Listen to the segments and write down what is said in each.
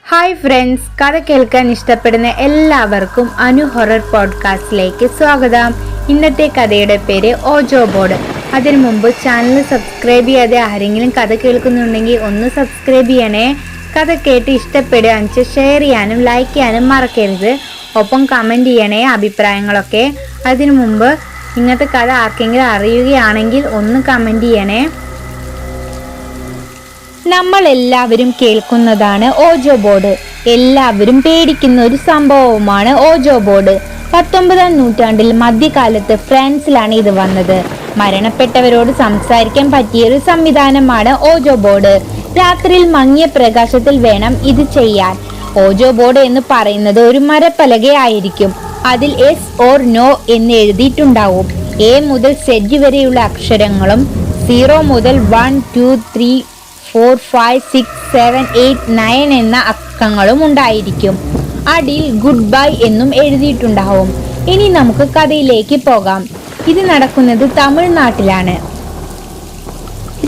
Hi friends, കഥ കേൾക്കാൻ ഇഷ്ടപ്പെടുന്ന എല്ലാവർക്കും അനു ഹൊറർ പോഡ്കാസ്റ്റിലേക്ക് സ്വാഗതം. ഇന്നത്തെ കഥയുടെ പേര് ഓജോ ബോർഡ്. അതിനു മുമ്പ് ചാനൽ സബ്സ്ക്രൈബ് ചെയ്യാതെ ആരെങ്കിലും കഥ കേൾക്കുന്നുണ്ടെങ്കിൽ ഒന്ന് സബ്സ്ക്രൈബ് ചെയ്യണേ. കഥ കേട്ട് ഇഷ്ടപ്പെടുക ഷെയർ ചെയ്യാനും ലൈക്ക് ചെയ്യാനും മറക്കരുത്. ഒപ്പം കമൻറ്റ് ചെയ്യണേ അഭിപ്രായങ്ങളൊക്കെ. അതിനു മുമ്പ് ഇന്നത്തെ കഥ ആർക്കെങ്കിലും അറിയുകയാണെങ്കിൽ ഒന്ന് കമൻറ്റ് ചെയ്യണേ. നമ്മൾ എല്ലാവരും കേൾക്കുന്നതാണ് ഓജോ ബോർഡ്. എല്ലാവരും പേടിക്കുന്ന ഒരു സംഭവമാണ് ഓജോ ബോർഡ്. 19ാം നൂറ്റാണ്ടിൽ മധ്യകാലത്ത് ഫ്രാൻസിലാണ് ഇത് വന്നത്. മരണപ്പെട്ടവരോട് സംസാരിക്കാൻ പറ്റിയൊരു സംവിധാനമാണ് ഓജോ ബോർഡ്. രാത്രിയിൽ മങ്ങിയ പ്രകാശത്തിൽ വേണം ഇത് ചെയ്യാൻ. ഓജോ ബോർഡ് എന്ന് പറയുന്നത് ഒരു മരപ്പലകയായിരിക്കും. അതിൽ എസ് ഓർ നോ എന്ന് എഴുതിയിട്ടുണ്ടാവും. എ മുതൽ സെഡ് വരെയുള്ള അക്ഷരങ്ങളും 0 മുതൽ 1 2 3 4 5 6 7 8 9 എന്ന അക്കങ്ങളും ഉണ്ടായിരിക്കും. അടിയിൽ ഗുഡ് ബൈ എന്നും എഴുതിയിട്ടുണ്ടാവും. ഇനി നമുക്ക് കഥയിലേക്ക് പോകാം. ഇത് നടക്കുന്നത് തമിഴ്നാട്ടിലാണ്.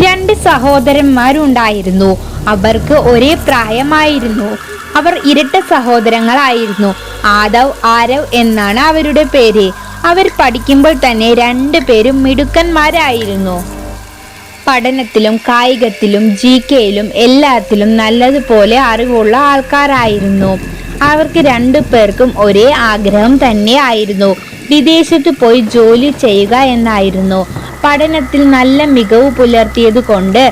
2 സഹോദരന്മാരുണ്ടായിരുന്നു. അവർക്ക് ഒരേ പ്രായമായിരുന്നു. അവർ ഇരട്ട സഹോദരങ്ങളായിരുന്നു. ആദവ്, ആരവ് എന്നാണ് അവരുടെ പേര്. അവർ പഠിക്കുമ്പോൾ തന്നെ 2 പേരും മിടുക്കന്മാരായിരുന്നു. പഠനത്തിലും കായികത്തിലും GKയിലും എല്ലാത്തിലും നല്ലതുപോലെ അറിവുള്ള ആൾക്കാരായിരുന്നു. അവർക്ക് 2 പേർക്കും ഒരേ ആഗ്രഹം തന്നെ ആയിരുന്നു. വിദേശത്ത് പോയി ജോലി ചെയ്യുക എന്നായിരുന്നു. പഠനത്തിൽ നല്ല മികവ് പുലർത്തിയത് കൊണ്ട്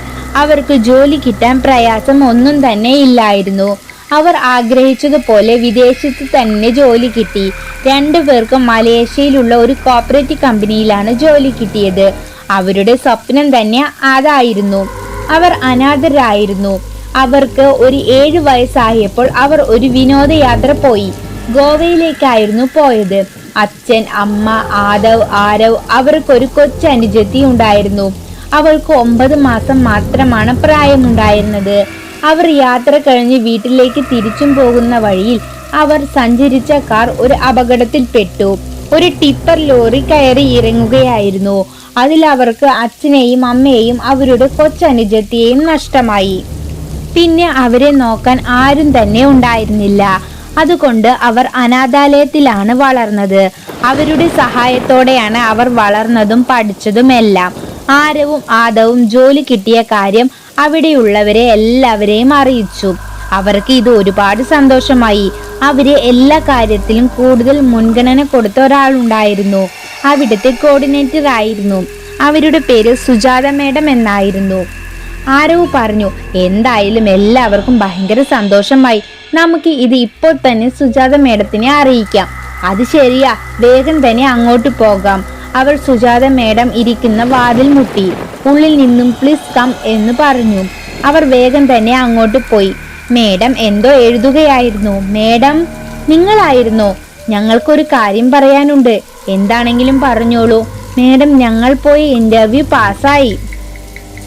അവർക്ക് ജോലി കിട്ടാൻ പ്രയാസം ഒന്നും തന്നെ ഇല്ലായിരുന്നു. അവർ ആഗ്രഹിച്ചതുപോലെ വിദേശത്ത് തന്നെ ജോലി കിട്ടി. 2 പേർക്കും മലേഷ്യയിലുള്ള ഒരു കോർപ്പറേറ്റ് കമ്പനിയിലാണ് ജോലി കിട്ടിയത്. അവരുടെ സ്വപ്നം തന്നെ അതായിരുന്നു. അവർ അനാഥരായിരുന്നു. അവർക്ക് ഒരു 7 വയസ്സായപ്പോൾ അവർ ഒരു വിനോദയാത്ര പോയി. ഗോവയിലേക്കായിരുന്നു പോയത്. അച്ഛൻ, അമ്മ, ആദവ്, ആരവ് അവർക്കൊരു കൊച്ചനുജത്തി ഉണ്ടായിരുന്നു. അവൾക്ക് 9 മാസം മാത്രമാണ് പ്രായമുണ്ടായിരുന്നത്. അവർ യാത്ര കഴിഞ്ഞ് വീട്ടിലേക്ക് തിരിച്ചും പോകുന്ന വഴിയിൽ അവർ സഞ്ചരിച്ച കാർ ഒരു അപകടത്തിൽപ്പെട്ടു. ഒരു ടിപ്പർ ലോറി കയറി ഇറങ്ങുകയായിരുന്നു. അതിൽ അവർക്ക് അച്ഛനെയും അമ്മയെയും അവരുടെ കൊച്ചനുജത്തിയെയും നഷ്ടമായി. പിന്നെ അവരെ നോക്കാൻ ആരും തന്നെ ഉണ്ടായിരുന്നില്ല. അതുകൊണ്ട് അവർ അനാഥാലയത്തിലാണ് വളർന്നത്. അവരുടെ സഹായത്തോടെയാണ് അവർ വളർന്നതും പഠിച്ചതും എല്ലാം. ആരവും ആദവും ജോലി കിട്ടിയ കാര്യം അവിടെയുള്ളവരെ എല്ലാവരെയും അറിയിച്ചു. അവർക്ക് ഇത് ഒരുപാട് സന്തോഷമായി. അവരെ എല്ലാ കാര്യത്തിലും കൂടുതൽ മുൻഗണന കൊടുത്ത ഒരാളുണ്ടായിരുന്നു. അവിടുത്തെ കോർഡിനേറ്റർ ആയിരുന്നു. അവരുടെ പേര് സുജാത മേഡം എന്നായിരുന്നു. ആരവ് പറഞ്ഞു, എന്തായാലും എല്ലാവർക്കും ഭയങ്കര സന്തോഷമായി. നമുക്ക് ഇത് ഇപ്പോൾ തന്നെ സുജാത മേഡത്തിനെ അറിയിക്കാം. അത് ശരിയാ, വേഗം തന്നെ അങ്ങോട്ട് പോകാം. അവർ സുജാത മേഡം ഇരിക്കുന്ന വാതിൽ മുട്ടി. ഉള്ളിൽ നിന്നും പ്ലീസ് കം എന്ന് പറഞ്ഞു. അവർ വേഗം തന്നെ അങ്ങോട്ട് പോയി. മേഡം എന്തോ എഴുതുകയായിരുന്നു. മേഡം, നിങ്ങളായിരുന്നോ? ഞങ്ങൾക്കൊരു കാര്യം പറയാനുണ്ട്. എന്താണെങ്കിലും പറഞ്ഞോളൂ. മേഡം, ഞങ്ങൾ പോയി ഇന്റർവ്യൂ പാസ്സായി.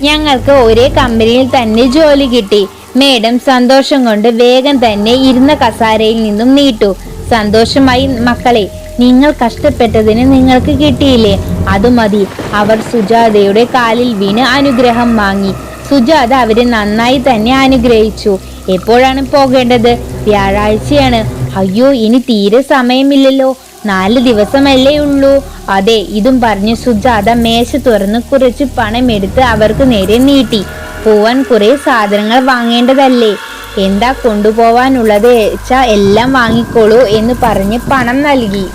ഞങ്ങൾക്ക് ഒരേ കമ്പനിയിൽ തന്നെ ജോലി കിട്ടി. മേഡം സന്തോഷം കൊണ്ട് വേഗം തന്നെ ഇരുന്ന കസാരയിൽ നിന്നും നീട്ടു. സന്തോഷമായി മക്കളെ. നിങ്ങൾ കഷ്ടപ്പെട്ടതിന് നിങ്ങൾക്ക് കിട്ടിയില്ലേ? അത് മതി. അവർ സുജാതയുടെ കാലിൽ വീണ് അനുഗ്രഹം വാങ്ങി. സുജാത അവരെ നന്നായി തന്നെ അനുഗ്രഹിച്ചു. എപ്പോഴാണ് പോകേണ്ടത്? വ്യാഴാഴ്ചയാണ്. അയ്യോ, ഇനി തീരെ സമയമില്ലല്ലോ. 4 ദിവസമല്ലേ ഉള്ളൂ. അതെ, ഇതും പറഞ്ഞ് സുജാത മേശ തുറന്ന് കുറച്ച് പണമെടുത്ത് അവർക്ക് നേരെ നീട്ടി. പോവാൻ കുറെ സാധനങ്ങൾ വാങ്ങേണ്ടതല്ലേ? എന്താ കൊണ്ടുപോവാനുള്ളത് വെച്ചാ എല്ലാം വാങ്ങിക്കോളൂ എന്ന് പറഞ്ഞ് പണം നൽകി.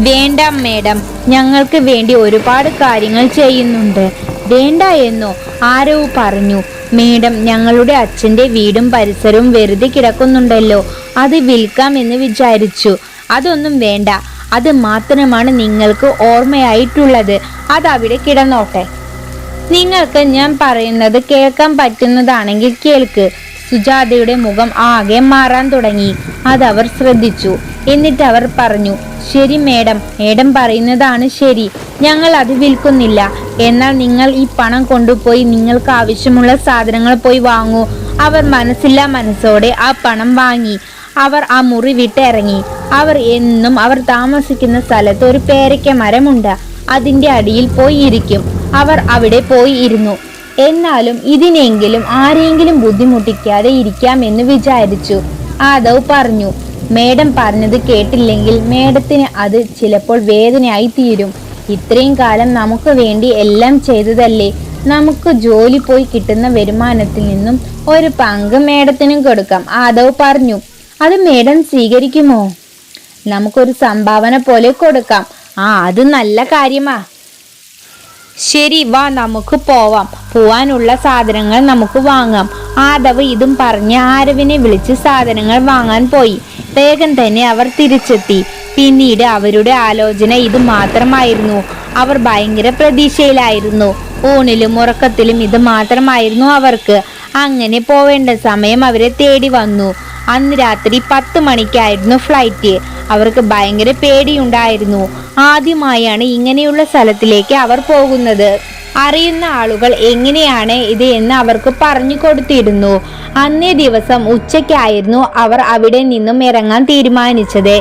വേണ്ട മേഡം, ഞങ്ങൾക്ക് വേണ്ടി ഒരുപാട് കാര്യങ്ങൾ ചെയ്യുന്നുണ്ട്. വേണ്ട എന്നോ? ആരവ് പറഞ്ഞു. മേഡം, ഞങ്ങളുടെ അച്ഛൻ്റെ വീടും പരിസരവും വെറുതെ കിടക്കുന്നുണ്ടല്ലോ, അത് വിൽക്കാം എന്ന് വിചാരിച്ചു. അതൊന്നും വേണ്ട. അത് മാത്രമാണ് നിങ്ങൾക്ക് ഓർമ്മയായിട്ടുള്ളത്. അതവിടെ കിടന്നോട്ടെ. നിങ്ങൾക്ക് ഞാൻ പറയുന്നത് കേൾക്കാൻ പറ്റുന്നതാണെങ്കിൽ കേൾക്ക്. സുജാതയുടെ മുഖം ആകെ മാറാൻ തുടങ്ങി. അതവർ ശ്രദ്ധിച്ചു. എന്നിട്ട് അവർ പറഞ്ഞു, ശരി മേഡം, മേഡം പറയുന്നതാണ് ശരി. ഞങ്ങൾ അത് വിൽക്കുന്നില്ല. എന്നാൽ നിങ്ങൾ ഈ പണം കൊണ്ടുപോയി നിങ്ങൾക്ക് ആവശ്യമുള്ള സാധനങ്ങൾ പോയി വാങ്ങൂ. അവർ മനസ്സില്ലാ മനസ്സോടെ ആ പണം വാങ്ങി. അവർ ആ മുറി വിട്ടിറങ്ങി. അവർ താമസിക്കുന്ന സ്ഥലത്ത് ഒരു പേരയ്ക്ക മരമുണ്ട്. അതിന്റെ അടിയിൽ പോയി ഇരിക്കും. അവർ അവിടെ പോയി ഇരുന്നു. എന്നാലും ഇതിനെങ്കിലും ആരെങ്കിലും ബുദ്ധിമുട്ടിക്കാതെ ഇരിക്കാമെന്ന് വിചാരിച്ചു. ആദവ് പറഞ്ഞു. മേഡം പറഞ്ഞത് കേട്ടില്ലെങ്കിൽ മേഡത്തിന് അത് ചിലപ്പോൾ വേദനയായി തീരും. ഇത്രയും കാലം നമുക്ക് വേണ്ടി എല്ലാം ചെയ്തതല്ലേ. നമുക്ക് ജോലി പോയി കിട്ടുന്ന വരുമാനത്തിൽ നിന്നും ഒരു പങ്ക് മേഡത്തിനും കൊടുക്കാം, ആദവ് പറഞ്ഞു. അത് മേഡം സ്വീകരിക്കുമോ? നമുക്കൊരു സംഭാവന പോലെ കൊടുക്കാം. അത് നല്ല കാര്യമാ. ശരി, വാ, നമുക്ക് പോവാം. പോവാനുള്ള സാധനങ്ങൾ നമുക്ക് വാങ്ങാം. ആദവ് ഇതും പറഞ്ഞ് ആരവിനെ വിളിച്ച് സാധനങ്ങൾ വാങ്ങാൻ പോയി. വേഗം തന്നെ അവർ തിരിച്ചെത്തി. പിന്നീട് അവരുടെ ആലോചന ഇത് മാത്രമായിരുന്നു. അവർ ഭയങ്കര പ്രതീക്ഷയിലായിരുന്നു. ഊണിലും ഉറക്കത്തിലും ഇത് മാത്രമായിരുന്നു അവർക്ക്. അങ്ങനെ പോവേണ്ട സമയം അവരെ തേടി വന്നു. അന്ന് രാത്രി 10 മണിക്കായിരുന്നു ഫ്ലൈറ്റ്. അവർക്ക് ഭയങ്കര പേടിയുണ്ടായിരുന്നു. ആദ്യമായാണ് ഇങ്ങനെയുള്ള സ്ഥലത്തിലേക്ക് അവർ പോകുന്നത്. അറിയുന്ന ആളുകൾ എങ്ങനെയാണ് ഇത് എന്ന് അവർക്ക് പറഞ്ഞു കൊടുത്തിരുന്നു. അന്നേ ദിവസം ഉച്ചയ്ക്കായിരുന്നു അവർ അവിടെ നിന്നും ഇറങ്ങാൻ തീരുമാനിച്ചത്.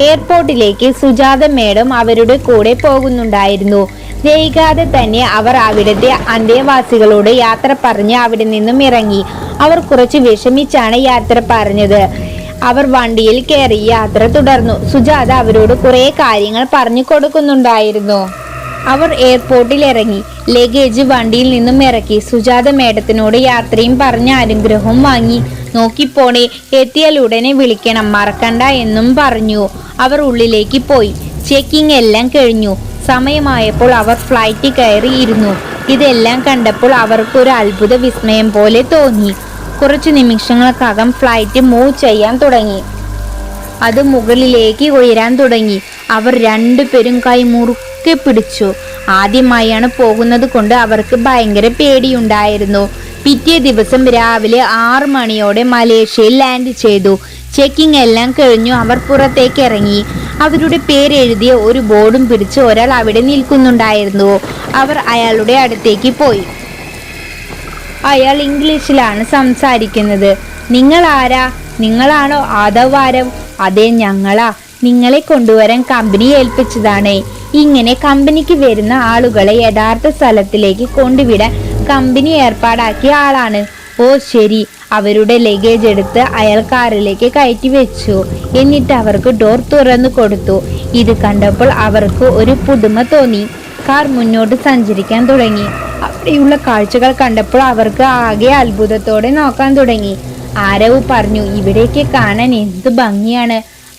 എയർപോർട്ടിലേക്ക് സുജാത മേഡം അവരുടെ കൂടെ പോകുന്നുണ്ടായിരുന്നു. വൈകാതെ തന്നെ അവർ അവിടുത്തെ അന്തേവാസികളോട് യാത്ര പറഞ്ഞ് അവിടെ നിന്നും ഇറങ്ങി. അവർ കുറച്ച് വിഷമിച്ചാണ് യാത്ര പറഞ്ഞത്. അവർ വണ്ടിയിൽ കയറി യാത്ര തുടർന്നു. സുജാത അവരോട് കുറെ കാര്യങ്ങൾ പറഞ്ഞു കൊടുക്കുന്നുണ്ടായിരുന്നു. അവർ എയർപോർട്ടിൽ ഇറങ്ങി. ലഗേജ് വണ്ടിയിൽ നിന്നും ഇറക്കി. സുജാത മേഡത്തിനോട് യാത്രയും പറഞ്ഞ അനുഗ്രഹവും വാങ്ങി. നോക്കിപ്പോണേ, എത്തിയാൽ ഉടനെ വിളിക്കണം, മറക്കണ്ട എന്നും പറഞ്ഞു. അവർ ഉള്ളിലേക്ക് പോയി. ചെക്കിംഗ് എല്ലാം കഴിഞ്ഞു. സമയമായപ്പോൾ അവർ ഫ്ലൈറ്റ് കയറി ഇരുന്നു. ഇതെല്ലാം കണ്ടപ്പോൾ അവർക്കൊരു അത്ഭുത വിസ്മയം പോലെ തോന്നി. കുറച്ചു നിമിഷങ്ങൾക്കകം ഫ്ലൈറ്റ് മൂവ് ചെയ്യാൻ തുടങ്ങി. അത് മുകളിലേക്ക് ഉയരാൻ തുടങ്ങി. അവർ രണ്ടുപേരും കൈ മുറുക്കെ പിടിച്ചു. ആദ്യമായാണ് പോകുന്നത് കൊണ്ട് അവർക്ക് ഭയങ്കര പേടിയുണ്ടായിരുന്നു. പിറ്റേ ദിവസം രാവിലെ 6 മണിയോടെ മലേഷ്യയിൽ ലാൻഡ് ചെയ്തു. ചെക്കിംഗ് എല്ലാം കഴിഞ്ഞു. അവർ പുറത്തേക്ക് ഇറങ്ങി. അവരുടെ പേരെഴുതിയ ഒരു ബോർഡും പിടിച്ച് ഒരാൾ അവിടെ നിൽക്കുന്നുണ്ടായിരുന്നു. അവർ അയാളുടെ അടുത്തേക്ക് പോയി. അയാൾ ഇംഗ്ലീഷിലാണ് സംസാരിക്കുന്നത്. നിങ്ങൾ ആരാ? നിങ്ങളാണോ ആദവ് ആരവ്? അതെ, ഞങ്ങളാ. നിങ്ങളെ കൊണ്ടുവരാൻ കമ്പനി ഏൽപ്പിച്ചതാണ്. ഇങ്ങനെ കമ്പനിക്ക് വരുന്ന ആളുകളെ യഥാർത്ഥ സ്ഥലത്തിലേക്ക് കൊണ്ടുവിടാൻ കമ്പനി ഏർപ്പാടാക്കിയ ആളാണ്. ഓ ശരി. അവരുടെ ലഗേജ് എടുത്ത് അയാൾ കാറിലേക്ക് കയറ്റി വെച്ചു. എന്നിട്ട് അവർക്ക് ഡോർ തുറന്നു കൊടുത്തു. ഇത് കണ്ടപ്പോൾ അവർക്ക് ഒരു പുതുമ തോന്നി. കാർ മുന്നോട്ട് സഞ്ചരിക്കാൻ തുടങ്ങി. അവിടെയുള്ള കാഴ്ചകൾ കണ്ടപ്പോൾ അവർക്ക് ആകെ അത്ഭുതത്തോടെ നോക്കാൻ തുടങ്ങി. ആരവ് പറഞ്ഞു, ഇവിടേക്ക് കാണാൻ എന്ത് ഭംഗിയാണ്.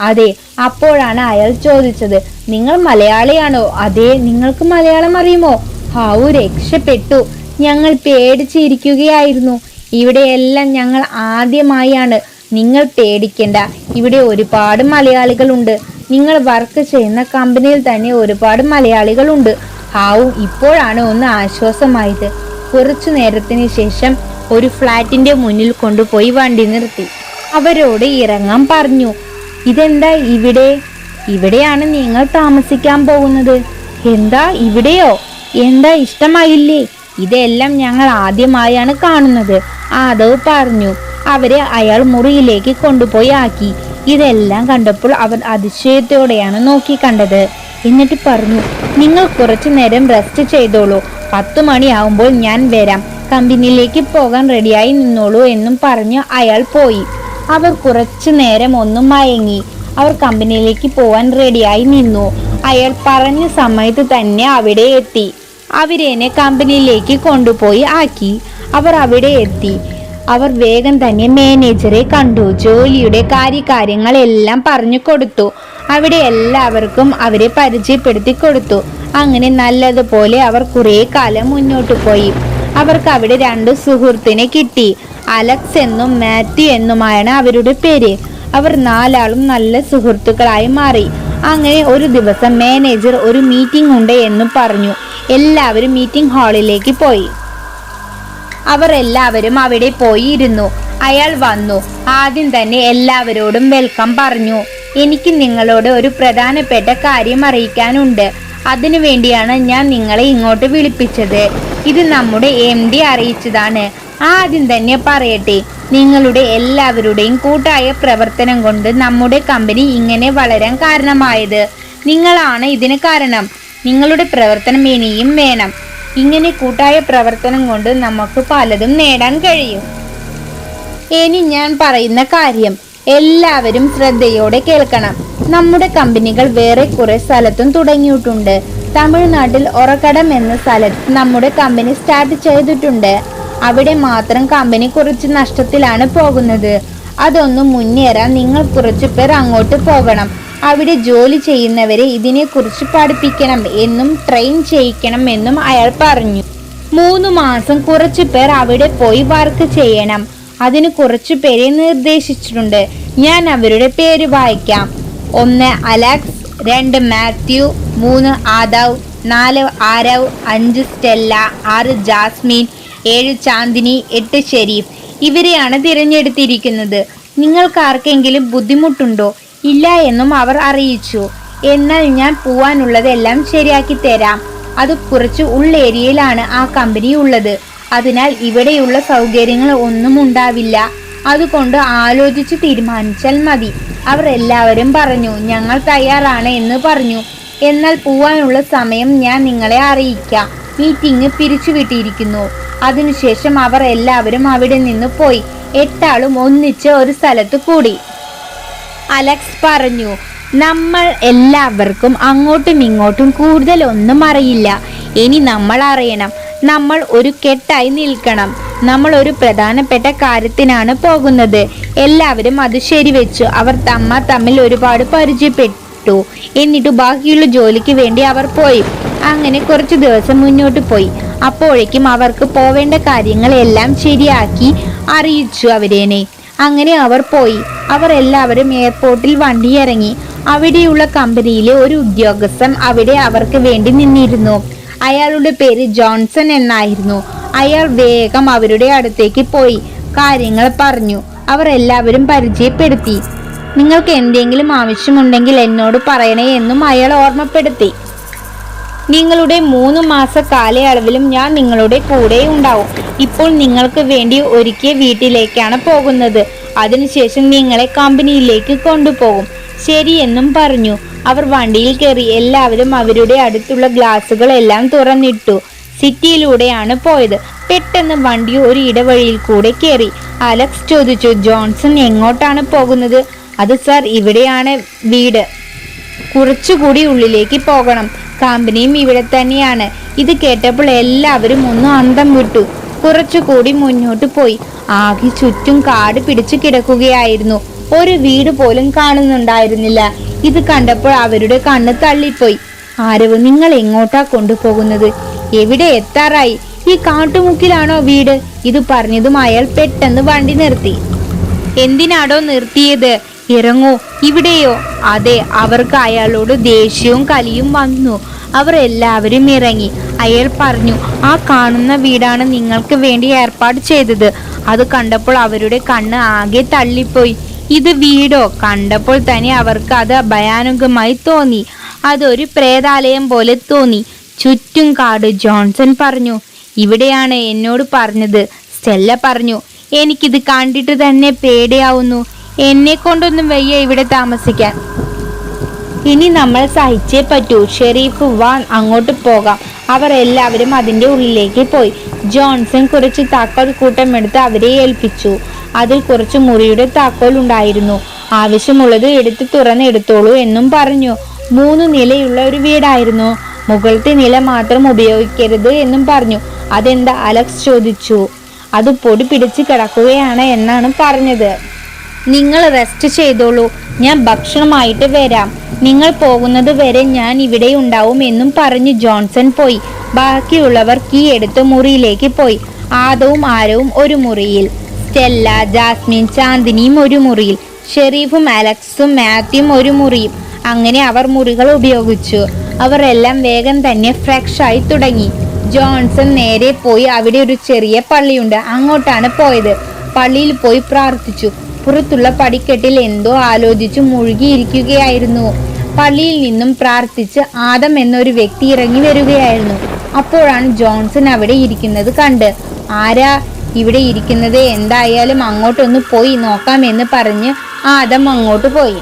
അതെ. അപ്പോഴാണ് അയാൾ ചോദിച്ചത്, നിങ്ങൾ മലയാളിയാണോ? അതെ. നിങ്ങൾക്ക് മലയാളം അറിയുമോ? ഹാവു, രക്ഷപ്പെട്ടു. ഞങ്ങൾ പേടിച്ചിരിക്കുകയായിരുന്നു. ഇവിടെയെല്ലാം ഞങ്ങൾ ആദ്യമായാണ്. നിങ്ങൾ പേടിക്കണ്ട, ഇവിടെ ഒരുപാട് മലയാളികളുണ്ട്. നിങ്ങൾ വർക്ക് ചെയ്യുന്ന കമ്പനിയിൽ തന്നെ ഒരുപാട് മലയാളികളുണ്ട്. ഹാവു, ഇപ്പോഴാണ് ഒന്ന് ആശ്വാസമായത്. കുറച്ചു നേരത്തിന് ശേഷം ഒരു ഫ്ലാറ്റിന്റെ മുന്നിൽ കൊണ്ടുപോയി വണ്ടി നിർത്തി. അവരോട് ഇറങ്ങാൻ പറഞ്ഞു. ഇതെന്താ ഇവിടെ? ഇവിടെയാണ് നിങ്ങൾ താമസിക്കാൻ പോകുന്നത്. എന്താ ഇവിടെയോ? എന്താ, ഇഷ്ടമായില്ലേ? ഇതെല്ലാം ഞങ്ങൾ ആദ്യമായാണ് കാണുന്നത്, ആദവ് പറഞ്ഞു. അവരെ അയാൾ മുറിയിലേക്ക് കൊണ്ടുപോയി ആക്കി. ഇതെല്ലാം കണ്ടപ്പോൾ അവർ അതിശയത്തോടെയാണ് നോക്കി കണ്ടത്. എന്നിട്ട് പറഞ്ഞു, നിങ്ങൾ കുറച്ചു നേരം റെസ്റ്റ് ചെയ്തോളൂ. 10 മണിയാവുമ്പോൾ ഞാൻ വരാം. കമ്പനിയിലേക്ക് പോകാൻ റെഡിയായി നിന്നോളൂ എന്നും പറഞ്ഞ് അയാൾ പോയി. അവർ കുറച്ചു നേരം ഒന്നും മയങ്ങി. അവർ കമ്പനിയിലേക്ക് പോവാൻ റെഡിയായി നിന്നു. അയാൾ പറഞ്ഞ സമയത്ത് തന്നെ അവിടെ എത്തി. അവരെന്നെ കമ്പനിയിലേക്ക് കൊണ്ടുപോയി ആക്കി. അവർ അവിടെ എത്തി. അവർ വേഗം തന്നെ മാനേജറെ കണ്ടു. ജോലിയുടെ കാര്യങ്ങളെല്ലാം പറഞ്ഞു കൊടുത്തു. അവിടെ എല്ലാവർക്കും അവരെ പരിചയപ്പെടുത്തി കൊടുത്തു. അങ്ങനെ നല്ലതുപോലെ അവർ കുറെ കാലം മുന്നോട്ട് പോയി. അവർക്ക് അവിടെ 2 സുഹൃത്തിനെ കിട്ടി. അലക്സ് എന്നും മാത്യു എന്നുമാണ് അവരുടെ പേര്. അവർ 4 ആളും നല്ല സുഹൃത്തുക്കളായി മാറി. അങ്ങനെ ഒരു ദിവസം മാനേജർ ഒരു മീറ്റിംഗ് ഉണ്ട് എന്ന് പറഞ്ഞു. എല്ലാവരും മീറ്റിംഗ് ഹാളിലേക്ക് പോയി. അവർ എല്ലാവരും അവിടെ പോയി ഇരുന്നു. അയാൾ വന്നു. ആദ്യം തന്നെ എല്ലാവരോടും വെൽക്കം പറഞ്ഞു. എനിക്ക് നിങ്ങളോട് ഒരു പ്രധാനപ്പെട്ട കാര്യം അറിയിക്കാനുണ്ട്. അതിനു വേണ്ടിയാണ് ഞാൻ നിങ്ങളെ ഇങ്ങോട്ട് വിളിപ്പിച്ചത്. ഇത് നമ്മുടെ MD അറിയിച്ചതാണ്. ആദ്യം തന്നെ പറയട്ടെ, നിങ്ങളുടെ എല്ലാവരുടെയും കൂട്ടായ പ്രവർത്തനം കൊണ്ട് നമ്മുടെ കമ്പനി ഇങ്ങനെ വളരാൻ കാരണമായത് നിങ്ങളാണ്. ഇതിന് കാരണം നിങ്ങളുടെ പ്രവർത്തനം ഇനിയും വേണം. ഇങ്ങനെ കൂട്ടായ പ്രവർത്തനം കൊണ്ട് നമുക്ക് പലതും നേടാൻ കഴിയും. ഇനി ഞാൻ പറയുന്ന കാര്യം എല്ലാവരും ശ്രദ്ധയോടെ കേൾക്കണം. നമ്മുടെ കമ്പനികൾ വേറെ കുറെ സ്ഥലത്തും തുടങ്ങിയിട്ടുണ്ട്. തമിഴ്നാട്ടിൽ ഒറക്കടം എന്ന സ്ഥലത്ത് നമ്മുടെ കമ്പനി സ്റ്റാർട്ട് ചെയ്തിട്ടുണ്ട്. അവിടെ മാത്രം കമ്പനി കുറച്ച് നഷ്ടത്തിലാണ് പോകുന്നത്. അതൊന്ന് മുന്നേറാൻ നിങ്ങൾ കുറച്ചു പേർ അങ്ങോട്ട് പോകണം. അവിടെ ജോലി ചെയ്യുന്നവരെ ഇതിനെക്കുറിച്ച് പഠിപ്പിക്കണം എന്നും ട്രെയിൻ ചെയ്യിക്കണം എന്നും അയാൾ പറഞ്ഞു. 3 മാസം കുറച്ചു പേർ അവിടെ പോയി വർക്ക് ചെയ്യണം. അതിന് കുറച്ചു പേരെ നിർദ്ദേശിച്ചിട്ടുണ്ട്. ഞാൻ അവരുടെ പേര് വായിക്കാം. 1 Alex, 2 Mathew, 3 Aadav, 4 Aarav, 5 Stella, 6 Jasmine, 7 Chandini, 8 Sharif. ഇവരെയാണ് തിരഞ്ഞെടുത്തിരിക്കുന്നത്. നിങ്ങൾക്ക് ആർക്കെങ്കിലും ബുദ്ധിമുട്ടുണ്ടോ? ഇല്ല എന്നും അവർ അറിയിച്ചു. എന്നാൽ ഞാൻ പോവാനുള്ളതെല്ലാം ശരിയാക്കി തരാം. അത് കുറച്ച് ഉള്ളേരിയയിലാണ് ആ കമ്പനി ഉള്ളത്. അതിനാൽ ഇവിടെയുള്ള സൗകര്യങ്ങൾ ഒന്നും ഉണ്ടാവില്ല. അതുകൊണ്ട് ആലോചിച്ച് തീരുമാനിച്ചാൽ മതി. അവർ എല്ലാവരും പറഞ്ഞു. ഞങ്ങൾ തയ്യാറാണ് എന്ന് പറഞ്ഞു. എന്നാൽ പോവാനുള്ള സമയം ഞാൻ നിങ്ങളെ അറിയിക്കാം. മീറ്റിംഗ് പിരിച്ചുവിട്ടിരിക്കുന്നു. അതിനുശേഷം അവർ എല്ലാവരും അവിടെ നിന്ന് പോയി. 8 ആളും ഒന്നിച്ച് ഒരു സ്ഥലത്ത് കൂടി. അലക്സ് പറഞ്ഞു, നമ്മൾ എല്ലാവർക്കും അങ്ങോട്ടും ഇങ്ങോട്ടും കൂടുതൽ ഒന്നും അറിയില്ല. ഇനി നമ്മൾ അറിയണം. നമ്മൾ ഒരു കെട്ടായി നിൽക്കണം. നമ്മൾ ഒരു പ്രധാനപ്പെട്ട കാര്യത്തിനാണ് പോകുന്നത്. എല്ലാവരും അത് ശരിവെച്ചു. അവർ തമ്മിൽ ഒരുപാട് പരിചയപ്പെട്ടു. എന്നിട്ട് ബാക്കിയുള്ള ജോലിക്ക് വേണ്ടി അവർ പോയി. അങ്ങനെ കുറച്ചു ദിവസം മുന്നോട്ട് പോയി. അപ്പോഴേക്കും അവർക്ക് പോവേണ്ട കാര്യങ്ങൾ എല്ലാം ശരിയാക്കി അറിയിച്ചു അവരേനെ. അങ്ങനെ അവർ പോയി. അവർ എല്ലാവരും എയർപോർട്ടിൽ വണ്ടി ഇറങ്ങി. അവിടെയുള്ള കമ്പനിയിലെ ഒരു ഉദ്യോഗസ്ഥൻ അവിടെ അവർക്ക് വേണ്ടി നിന്നിരുന്നു. അയാളുടെ പേര് ജോൺസൺ എന്നായിരുന്നു. അയാൾ വേഗം അവരുടെ അടുത്തേക്ക് പോയി കാര്യങ്ങൾ പറഞ്ഞു. അവർ എല്ലാവരും പരിചയപ്പെടുത്തി. നിങ്ങൾക്ക് എന്തെങ്കിലും ആവശ്യമുണ്ടെങ്കിൽ എന്നോട് പറയണേ എന്നും അയാൾ ഓർമ്മപ്പെടുത്തി. നിങ്ങളുടെ 3 മാസ കാലയളവിലും ഞാൻ നിങ്ങളുടെ കൂടെ ഉണ്ടാവും. ഇപ്പോൾ നിങ്ങൾക്ക് വേണ്ടി ഒരുക്കിയ വീട്ടിലേക്കാണ് പോകുന്നത്. അതിനുശേഷം നിങ്ങളെ കമ്പനിയിലേക്ക് കൊണ്ടുപോകും. ശരിയെന്നും പറഞ്ഞു. അവർ വണ്ടിയിൽ കയറി. എല്ലാവരും അവരുടെ അടുത്തുള്ള ഗ്ലാസുകൾ എല്ലാം തുറന്നിട്ടു. സിറ്റിയിലൂടെയാണ് പോയത്. പെട്ടെന്ന് വണ്ടി ഒരു ഇടവഴിയിൽ കൂടെ കയറി. അലക്സ് ചോദിച്ചു, ജോൺസൺ എങ്ങോട്ടാണ് പോകുന്നത്? അത് സാർ, ഇവിടെയാണ് വീട്. കുറച്ചുകൂടി ഉള്ളിലേക്ക് പോകണം. കമ്പനിയും ഇവിടെ തന്നെയാണ്. ഇത് കേട്ടപ്പോൾ എല്ലാവരും ഒന്ന് അന്തം വിട്ടു. കുറച്ചുകൂടി മുന്നോട്ട് പോയി. ആകെ ചുറ്റും കാട് പിടിച്ചു കിടക്കുകയായിരുന്നു. ഒരു വീട് പോലും കാണുന്നുണ്ടായിരുന്നില്ല. ഇത് കണ്ടപ്പോൾ അവരുടെ കണ്ണ് തള്ളിപ്പോയി. ആരവ്, നിങ്ങൾ എങ്ങോട്ടാ കൊണ്ടുപോകുന്നത്? എവിടെ എത്താറായി? ഈ കാട്ടുമുക്കിലാണോ വീട്? ഇത് പറഞ്ഞതും അയാൾ പെട്ടെന്ന് വണ്ടി നിർത്തി. എന്തിനാടോ നിർത്തിയത്? ഇറങ്ങൂ. ഇവിടെയോ? അതെ. അവർക്ക് അയാളോട് ദേഷ്യവും കലിയും വന്നു. അവർ എല്ലാവരും ഇറങ്ങി. അയാൾ പറഞ്ഞു, ആ കാണുന്ന വീടാണ് നിങ്ങൾക്ക് വേണ്ടി ഏർപ്പാട് ചെയ്തത്. അത് കണ്ടപ്പോൾ അവരുടെ കണ്ണ് ആകെ തള്ളിപ്പോയി. ഇത് വീടോ? കണ്ടപ്പോൾ തന്നെ അവർക്ക് അത് ഭയാനകമായി തോന്നി. അതൊരു പ്രേതാലയം പോലെ തോന്നി. ചുറ്റും കാട്. ജോൺസൺ പറഞ്ഞു, ഇവിടെയാണ് എന്നോട് പറഞ്ഞത്. സ്റ്റെല്ല പറഞ്ഞു, എനിക്കിത് കണ്ടിട്ട് തന്നെ പേടിയാവുന്നു. എന്നെ കൊണ്ടൊന്നും വയ്യ ഇവിടെ താമസിക്കാൻ. ഇനി നമ്മൾ സഹിച്ചേ പറ്റൂ. ഷെരീഫ്, വാ, അങ്ങോട്ട് പോകാം. അവർ എല്ലാവരും അതിന്റെ ഉള്ളിലേക്ക് പോയി. ജോൺസൺ കുറച്ച് താക്കോൽ കൂട്ടമെടുത്ത് അവരെ ഏൽപ്പിച്ചു. അതിൽ കുറച്ച് മുറിയുടെ താക്കോൽ ഉണ്ടായിരുന്നു. ആവശ്യമുള്ളത് എടുത്ത് തുറന്നെടുത്തോളൂ എന്നും പറഞ്ഞു. 3 നിലയുള്ള ഒരു വീടായിരുന്നു. മുകളിലത്തെ നില മാത്രം ഉപയോഗിക്കരുത് എന്നും പറഞ്ഞു. അതെന്താ? അലക്സ് ചോദിച്ചു. അത് പൊടി പിടിച്ച് കിടക്കുകയാണ് എന്നാണ് പറഞ്ഞത്. നിങ്ങൾ റെസ്റ്റ് ചെയ്തോളൂ, ഞാൻ ഭക്ഷണമായിട്ട് വരാം. നിങ്ങൾ പോകുന്നത് വരെ ഞാൻ ഇവിടെ ഉണ്ടാവും എന്നും പറഞ്ഞ് ജോൺസൺ പോയി. ബാക്കിയുള്ളവർ കീ എടുത്ത് മുറിയിലേക്ക് പോയി. ആദവും ആരവും ഒരു മുറിയിൽ, സ്റ്റെല്ല, ജാസ്മിൻ, ചാന്ദിനിയും ഒരു മുറിയിൽ, ഷെരീഫും അലക്സും മാത്യുവും ഒരു മുറിയും. അങ്ങനെ അവർ മുറികൾ ഉപയോഗിച്ചു. അവർ എല്ലാം വേഗം തന്നെ ഫ്രഷ് ആയി തുടങ്ങി. ജോൺസൺ നേരെ പോയി. അവിടെ ഒരു ചെറിയ പള്ളിയുണ്ട്. അങ്ങോട്ടാണ് പോയത്. പള്ളിയിൽ പോയി പ്രാർത്ഥിച്ചു. പുറത്തുള്ള പടിക്കെട്ടിൽ എന്തോ ആലോചിച്ചു മുഴുകിയിരിക്കുകയായിരുന്നു. പള്ളിയിൽ നിന്നും പ്രാർത്ഥിച്ച് ആദം എന്നൊരു വ്യക്തി ഇറങ്ങി വരികയായിരുന്നു. അപ്പോഴാണ് ജോൺസൺ അവിടെ ഇരിക്കുന്നത് കണ്ട്. ആരാ ഇവിടെ ഇരിക്കുന്നത്? എന്തായാലും അങ്ങോട്ടൊന്ന് പോയി നോക്കാമെന്ന് പറഞ്ഞ് ആദം അങ്ങോട്ട് പോയി.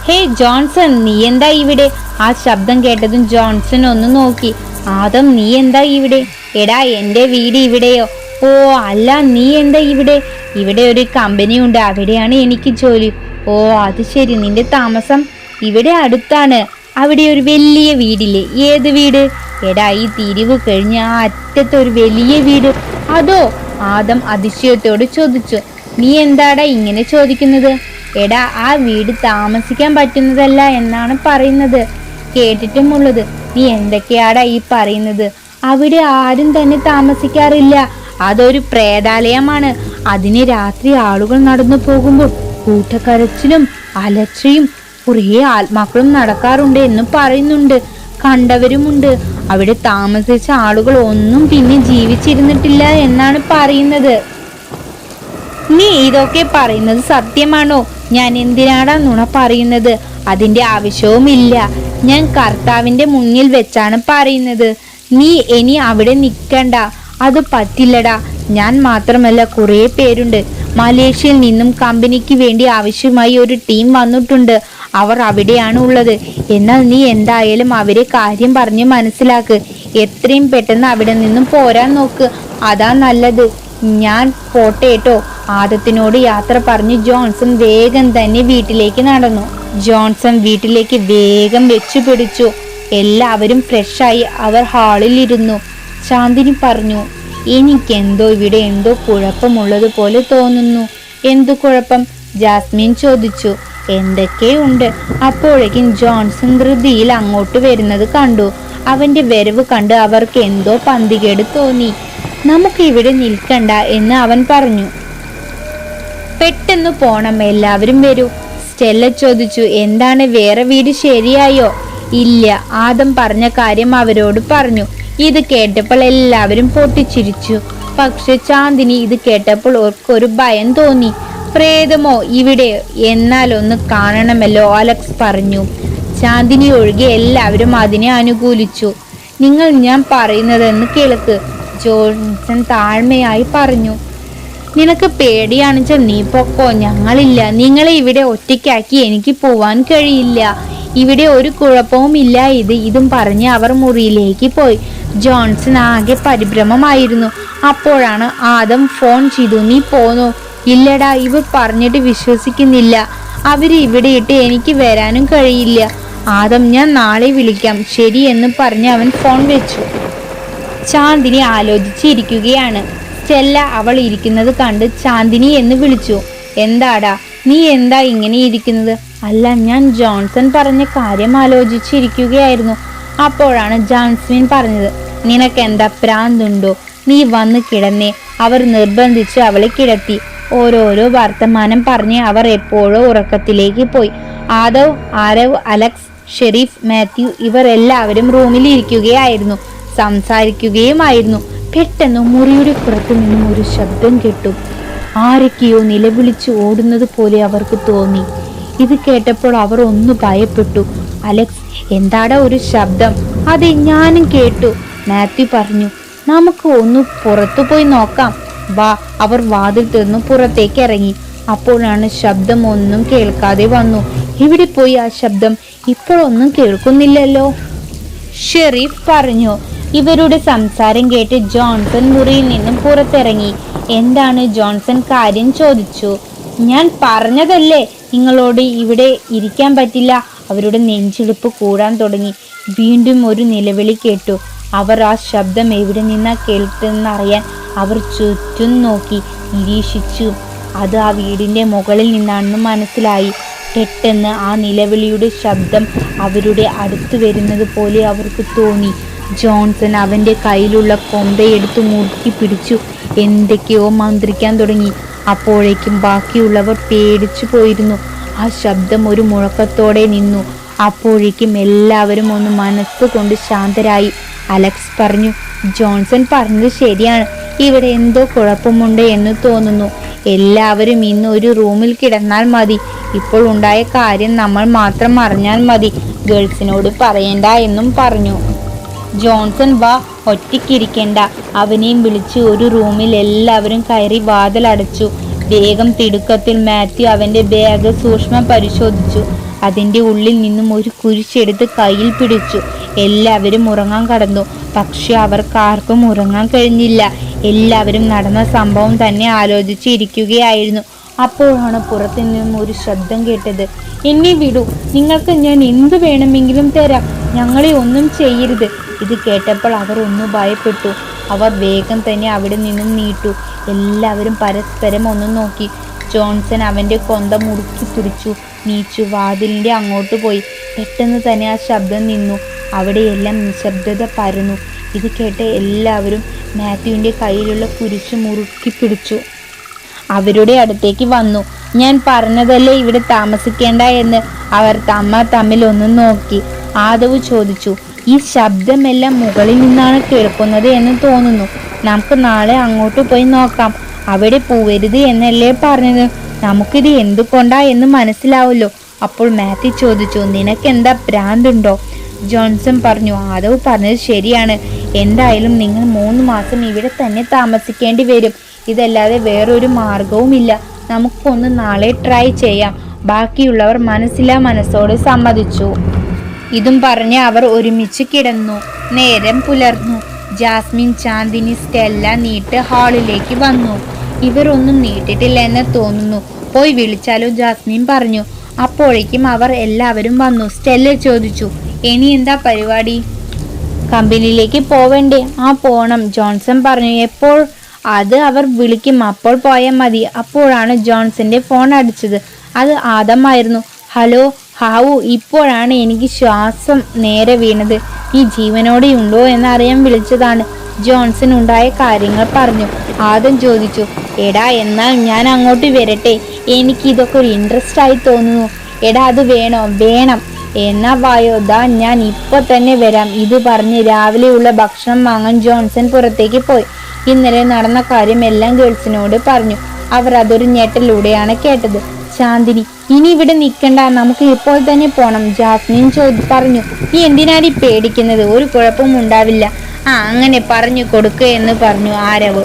ഹേ ജോൺസൺ, നീ എന്താ ഇവിടെ? ആ ശബ്ദം കേട്ടതും ജോൺസൺ ഒന്ന് നോക്കി. ആദം, നീ എന്താ ഇവിടെ? എടാ, എന്റെ വീട് ഇവിടെയോ? ഓ അല്ല, നീ എന്താ ഇവിടെ? ഇവിടെ ഒരു കമ്പനി ഉണ്ട്, അവിടെയാണ് എനിക്ക് ജോലി. ഓ അത് ശരി, നിന്റെ താമസം ഇവിടെ അടുത്താണ്. അവിടെ ഒരു വലിയ വീടില്ലേ? ഏത് വീട്? എടാ, ഈ തിരിവ് കഴിഞ്ഞ ആ അറ്റത്ത് ഒരു വലിയ വീട്. അതോ? ആദം അതിശയത്തോട് ചോദിച്ചു. നീ എന്താടാ ഇങ്ങനെ ചോദിക്കുന്നത്? എടാ, ആ വീട് താമസിക്കാൻ പറ്റുന്നതല്ല എന്നാണ് പറയുന്നത്. കേട്ടിട്ടുമുള്ളത്. നീ എന്തൊക്കെയാടാ ഈ പറയുന്നത്? അവിടെ ആരും തന്നെ താമസിക്കാറില്ല. അതൊരു പ്രേതാലയമാണ്. അതിന് രാത്രി ആളുകൾ നടന്നു പോകുമ്പോൾ കൂട്ടക്കരച്ചിലും അലർച്ചയും കുറേ ആത്മാക്കളും നടക്കാറുണ്ട് എന്ന് പറയുന്നുണ്ട്. കണ്ടവരുമുണ്ട്. അവിടെ താമസിച്ച ആളുകൾ ഒന്നും പിന്നെ ജീവിച്ചിരുന്നിട്ടില്ല എന്നാണ് പറയുന്നത്. നീ ഇതൊക്കെ പറയുന്നത് സത്യമാണോ? ഞാൻ എന്തിനാടാ നുണ പറയുന്നത്? അതിന്റെ ആവശ്യവുമില്ല. ഞാൻ കർത്താവിന്റെ മുന്നിൽ വെച്ചാണ് പറയുന്നത്. നീ ഇനി അവിടെ നിൽക്കണ്ട. അത് പറ്റില്ലടാ. ഞാൻ മാത്രമല്ല, കുറേ പേരുണ്ട്. മലേഷ്യയിൽ നിന്നും കമ്പനിക്ക് വേണ്ടി ആവശ്യമായി ഒരു ടീം വന്നിട്ടുണ്ട്. അവർ അവിടെയാണ് ഉള്ളത്. എന്നാൽ നീ എന്തായാലും അവരെ കാര്യം പറഞ്ഞ് മനസ്സിലാക്ക്. എത്രയും പെട്ടെന്ന് അവിടെ നിന്നും പോരാൻ നോക്ക്. അതാ നല്ലത്. ഞാൻ പോട്ടേട്ടോ. ആദത്തിനോട് യാത്ര പറഞ്ഞ് ജോൺസൺ വേഗം തന്നെ വീട്ടിലേക്ക് നടന്നു. ജോൺസൺ വീട്ടിലേക്ക് വേഗം വെച്ചു പിടിച്ചു. എല്ലാവരും ഫ്രഷായി അവർ ഹാളിൽ ഇരുന്നു. ചാന്ദിനി പറഞ്ഞു, എനിക്കെന്തോ ഇവിടെ എന്തോ കുഴപ്പമുള്ളത് പോലെ തോന്നുന്നു. എന്തു കുഴപ്പം? ജാസ്മിൻ ചോദിച്ചു. എന്തൊക്കെയുണ്ട്? അപ്പോഴേക്കും ജോൺസൺ ധൃതിയിൽ അങ്ങോട്ട് വരുന്നത് കണ്ടു. അവന്റെ വരവ് കണ്ട് അവർക്ക് എന്തോ പന്തികേട് തോന്നി. നമുക്ക് ഇവിടെ നിൽക്കണ്ട എന്ന് അവൻ പറഞ്ഞു. പെട്ടെന്ന് പോണം, എല്ലാവരും വരൂ. സ്റ്റെല്ല ചോദിച്ചു. എന്താണ്, വേറെ വീട് ശരിയായോ? ഇല്ല, ആദം പറഞ്ഞ കാര്യം അവരോട് പറഞ്ഞു. ഇത് കേട്ടപ്പോൾ എല്ലാവരും പൊട്ടിച്ചിരിച്ചു. പക്ഷെ ചാന്ദിനി ഇത് കേട്ടപ്പോൾ ഓർക്കൊരു ഭയം തോന്നി. പ്രേതമോ ഇവിടെ? എന്നാൽ ഒന്ന് കാണണമല്ലോ, അലക്സ് പറഞ്ഞു. ചാന്ദിനി ഒഴികെ എല്ലാവരും അതിനെ അനുകൂലിച്ചു. നിങ്ങൾ ഞാൻ പറയുന്നതെന്ന് കേൾക്ക്, ജോൺസൺ താഴ്മയായി പറഞ്ഞു. നിനക്ക് പേടിയാണെച്ചാൽ നീ പൊക്കോ, ഞങ്ങളില്ല. നിങ്ങളെ ഇവിടെ ഒറ്റയ്ക്കാക്കി എനിക്ക് പോവാൻ കഴിയില്ല. ഇവിടെ ഒരു കുഴപ്പവും ഇല്ല. ഇതും പറഞ്ഞ് അവർ മുറിയിലേക്ക് പോയി. ജോൺസൺ ആകെ പരിഭ്രമമായിരുന്നു. അപ്പോഴാണ് ആദം ഫോൺ ചെയ്തു. നീ പോന്നോ? ഇല്ലടാ, ഇവർ പറഞ്ഞിട്ട് വിശ്വസിക്കുന്നില്ല. അവര് ഇവിടെ ഇട്ട് എനിക്ക് വരാനും കഴിയില്ല. ആദം, ഞാൻ നാളെ വിളിക്കാം. ശരി എന്ന് പറഞ്ഞ് അവൻ ഫോൺ വെച്ചു. ചാന്ദിനി ആലോചിച്ചിരിക്കുകയാണ്. സ്റ്റെല്ല അവൾ ഇരിക്കുന്നത് കണ്ട് ചാന്ദിനി എന്ന് വിളിച്ചു. എന്താടാ, നീ എന്താ ഇങ്ങനെ ഇരിക്കുന്നത്? അല്ല, ഞാൻ ജോൺസൺ പറഞ്ഞ കാര്യം ആലോചിച്ചിരിക്കുകയായിരുന്നു. അപ്പോഴാണ് ജാസ്മിൻ പറഞ്ഞത്, നിനക്കെന്താ പ്രാന്തുണ്ടോ? നീ വന്ന് കിടന്നേ. അവർ നിർബന്ധിച്ച് അവളെ കിടത്തി. ഓരോരോ വർത്തമാനം പറഞ്ഞ് അവർ എപ്പോഴോ ഉറക്കത്തിലേക്ക് പോയി. ആദവ്, ആരവ്, അലക്സ്, ഷെരീഫ്, മാത്യു ഇവർ എല്ലാവരും റൂമിൽ ഇരിക്കുകയായിരുന്നു, സംസാരിക്കുകയുമായിരുന്നു. പെട്ടെന്ന് മുറിയുടെ പുറത്തു നിന്നും ഒരു ശബ്ദം കേട്ടു. ആരൊക്കെയോ നിലവിളിച്ച് ഓടുന്നത് പോലെ അവർക്ക് തോന്നി. ഇത് കേട്ടപ്പോൾ അവർ ഒന്ന് ഭയപ്പെട്ടു. അലക്സ്, എന്താടാ ഒരു ശബ്ദം? അതെ, ഞാനും കേട്ടു. മാത്യു പറഞ്ഞു. നമുക്ക് ഒന്ന് പുറത്തു പോയി നോക്കാം, വാ. അവർ വാതിൽ തുറന്നു പുറത്തേക്ക് ഇറങ്ങി. അപ്പോഴാണ് ശബ്ദം ഒന്നും കേൾക്കാതെ വന്നു. എവിടെ പോയി ആ ശബ്ദം? ഇപ്പോഴൊന്നും കേൾക്കുന്നില്ലല്ലോ, ഷെരീഫ് പറഞ്ഞു. ഇവരുടെ സംസാരം കേട്ട് ജോൺസൺ മുറിയിൽ നിന്നും പുറത്തിറങ്ങി. എന്താണ് ജോൺസൺ കാര്യം ചോദിച്ചു. ഞാൻ പറഞ്ഞതല്ലേ നിങ്ങളോട് ഇവിടെ ഇരിക്കാൻ പറ്റില്ല. അവരുടെ നെഞ്ചിടിപ്പ് കൂടാൻ തുടങ്ങി. വീണ്ടും ഒരു നിലവിളി കേട്ടു. അവർ ആ ശബ്ദം എവിടെ നിന്നാ കേൾക്കുന്നറിയാൻ അവർ ചുറ്റും നോക്കി, നിരീക്ഷിച്ചു. അത് ആ വീടിന്റെ മുകളിൽ നിന്നാണെന്ന് മനസ്സിലായി. പെട്ടെന്ന് ആ നിലവിളിയുടെ ശബ്ദം അവരുടെ അടുത്ത് വരുന്നത് പോലെ അവർക്ക് തോന്നി. ജോൺസൺ അവന്റെ കയ്യിലുള്ള കൊന്തയെടുത്ത് മുറുക്കി പിടിച്ചു. എന്തൊക്കെയോ മന്ത്രിക്കാൻ തുടങ്ങി. അപ്പോഴേക്കും ബാക്കിയുള്ളവർ പേടിച്ചു പോയിരുന്നു. ആ ശബ്ദം ഒരു മുഴക്കത്തോടെ നിന്നു. അപ്പോഴേക്കും എല്ലാവരും ഒന്ന് മനസ്സുകൊണ്ട് ശാന്തരായി. അലക്സ് പറഞ്ഞു, ജോൺസൺ പറഞ്ഞത് ശരിയാണ്. ഇവിടെ എന്തോ കുഴപ്പമുണ്ട് എന്ന് തോന്നുന്നു. എല്ലാവരും ഇന്ന് ഒരു റൂമിൽ കിടന്നാൽ മതി. ഇപ്പോൾ ഉണ്ടായ കാര്യം നമ്മൾ മാത്രം അറിഞ്ഞാൽ മതി. ഗേൾസിനോട് പറയണ്ട എന്നും പറഞ്ഞു. ജോൺസൺ, വാ, ഒറ്റയ്ക്കിരിക്കണ്ട. അവനെയും വിളിച്ച് ഒരു റൂമിൽ എല്ലാവരും കയറി വാതിലടച്ചു. വേഗം തിടുക്കത്തിൽ മാത്യു അവന്റെ ബാഗ് സൂക്ഷ്മം പരിശോധിച്ചു. അതിൻ്റെ ഉള്ളിൽ നിന്നും ഒരു കുരിശെടുത്ത് കയ്യിൽ പിടിച്ചു. എല്ലാവരും ഉറങ്ങാൻ കടന്നു. പക്ഷെ അവർക്കാർക്കും ഉറങ്ങാൻ കഴിഞ്ഞില്ല. എല്ലാവരും നടന്ന സംഭവം തന്നെ ആലോചിച്ചിരിക്കുകയായിരുന്നു. അപ്പോഴാണ് പുറത്തു നിന്നും ഒരു ശബ്ദം കേട്ടത്. എന്നെ വിടൂ, നിങ്ങൾക്ക് ഞാൻ എന്ത് വേണമെങ്കിലും തരാം, ഞങ്ങളെ ഒന്നും ചെയ്യരുത്. ഇത് കേട്ടപ്പോൾ അവർ ഒന്ന് ഭയപ്പെട്ടു. അവർ വേഗം തന്നെ അവിടെ നിന്നും നീട്ടു. എല്ലാവരും പരസ്പരം ഒന്ന് നോക്കി. ജോൺസൺ അവൻ്റെ കൊന്ത മുറുക്കി പിടിച്ചു നീച്ചു വാതിലിൻ്റെ അങ്ങോട്ട് പോയി. പെട്ടെന്ന് തന്നെ ആ ശബ്ദം നിന്നു. അവിടെയെല്ലാം നിശബ്ദത പരന്നു. ഇത് കേട്ട് എല്ലാവരും മാത്യുവിൻ്റെ കയ്യിലുള്ള കുരിശ് മുറുക്കി പിടിച്ചു. അവരുടെ അടുത്തേക്ക് വന്നു. ഞാൻ പറഞ്ഞതല്ലേ ഇവിടെ താമസിക്കേണ്ട എന്ന്. അവർ തമ്മിൽ ഒന്ന് നോക്കി. ആദവ് ചോദിച്ചു, ഈ ശബ്ദമെല്ലാം മുകളിൽ നിന്നാണ് കേൾക്കുന്നത് എന്ന് തോന്നുന്നു. നമുക്ക് നാളെ അങ്ങോട്ട് പോയി നോക്കാം. അവിടെ പോവരുത് എന്നല്ലേ പറഞ്ഞത്? നമുക്കിത് എന്തുകൊണ്ടാ എന്ന് മനസ്സിലാവല്ലോ. അപ്പോൾ മാത്യു ചോദിച്ചു, നിനക്കെന്താ ഭ്രാന്തുണ്ടോ? ജോൺസൺ പറഞ്ഞു, ആദവ് പറഞ്ഞത് ശരിയാണ്. എന്തായാലും നിങ്ങൾ 3 മാസം ഇവിടെ തന്നെ താമസിക്കേണ്ടി വരും. ഇതല്ലാതെ വേറൊരു മാർഗവുമില്ല. നമുക്കൊന്ന് നാളെ ട്രൈ ചെയ്യാം. ബാക്കിയുള്ളവർ മനസ്സോടെ സമ്മതിച്ചു. ഇതും പറഞ്ഞ് അവർ ഒരുമിച്ച് കിടന്നു. നേരം പുലർന്നു. ജാസ്മിൻ, ചാന്ദിനി, സ്റ്റെല്ല നീട്ട് ഹാളിലേക്ക് വന്നു. ഇവർ ഒന്നും നീട്ടിട്ടില്ല എന്ന് തോന്നുന്നു. പോയി വിളിച്ചാലോ? ജാസ്മിൻ പറഞ്ഞു. അപ്പോഴേക്കും അവർ എല്ലാവരും വന്നു. സ്റ്റെല്ല ചോദിച്ചു, ഇനി എന്താ പരിപാടി? കമ്പനിയിലേക്ക് പോവണ്ടേ? ആ പോണം, ജോൺസൺ പറഞ്ഞു. എപ്പോൾ? അത് അവർ വിളിക്കും, അപ്പോൾ പോയാൽ മതി. അപ്പോഴാണ് ജോൺസന്റെ ഫോൺ അടിച്ചത്. അത് ആദമായിരുന്നു. ഹലോ ഹാവു, ഇപ്പോഴാണ് എനിക്ക് ശ്വാസം നേരെ വീണത്. നീ ജീവനോടെ ഉണ്ടോ എന്നറിയാൻ വിളിച്ചതാണ്. ജോൺസൺ ഉണ്ടായ കാര്യങ്ങൾ പറഞ്ഞു. ആദം ചോദിച്ചു, എടാ എന്നാൽ ഞാൻ അങ്ങോട്ട് വരട്ടെ? എനിക്കിതൊക്കെ ഒരു ഇൻട്രസ്റ്റ് ആയി തോന്നുന്നു. എടാ അത് വേണോ? വേണം. എന്നാ വായോ, ദാ ഞാൻ ഇപ്പൊ തന്നെ വരാം. ഇത് പറഞ്ഞ് രാവിലെയുള്ള ഭക്ഷണം വാങ്ങാൻ ജോൺസൺ പുറത്തേക്ക് പോയി. ഇന്നലെ നടന്ന കാര്യം എല്ലാം ഗേൾസിനോട് പറഞ്ഞു. അവർ അതൊരു ഞെട്ടലൂടെയാണ് കേട്ടത്. ശാന്തിനി, ഇനി ഇവിടെ നിൽക്കണ്ട, നമുക്ക് ഇപ്പോൾ തന്നെ പോണം, ജാസ്മിൻ പറഞ്ഞു. നീ എന്തിനാണ് പേടിക്കുന്നത്? ഒരു കുഴപ്പവും ഉണ്ടാവില്ല. അങ്ങനെ പറഞ്ഞു കൊടുക്കുക എന്ന് പറഞ്ഞു ആരവ്.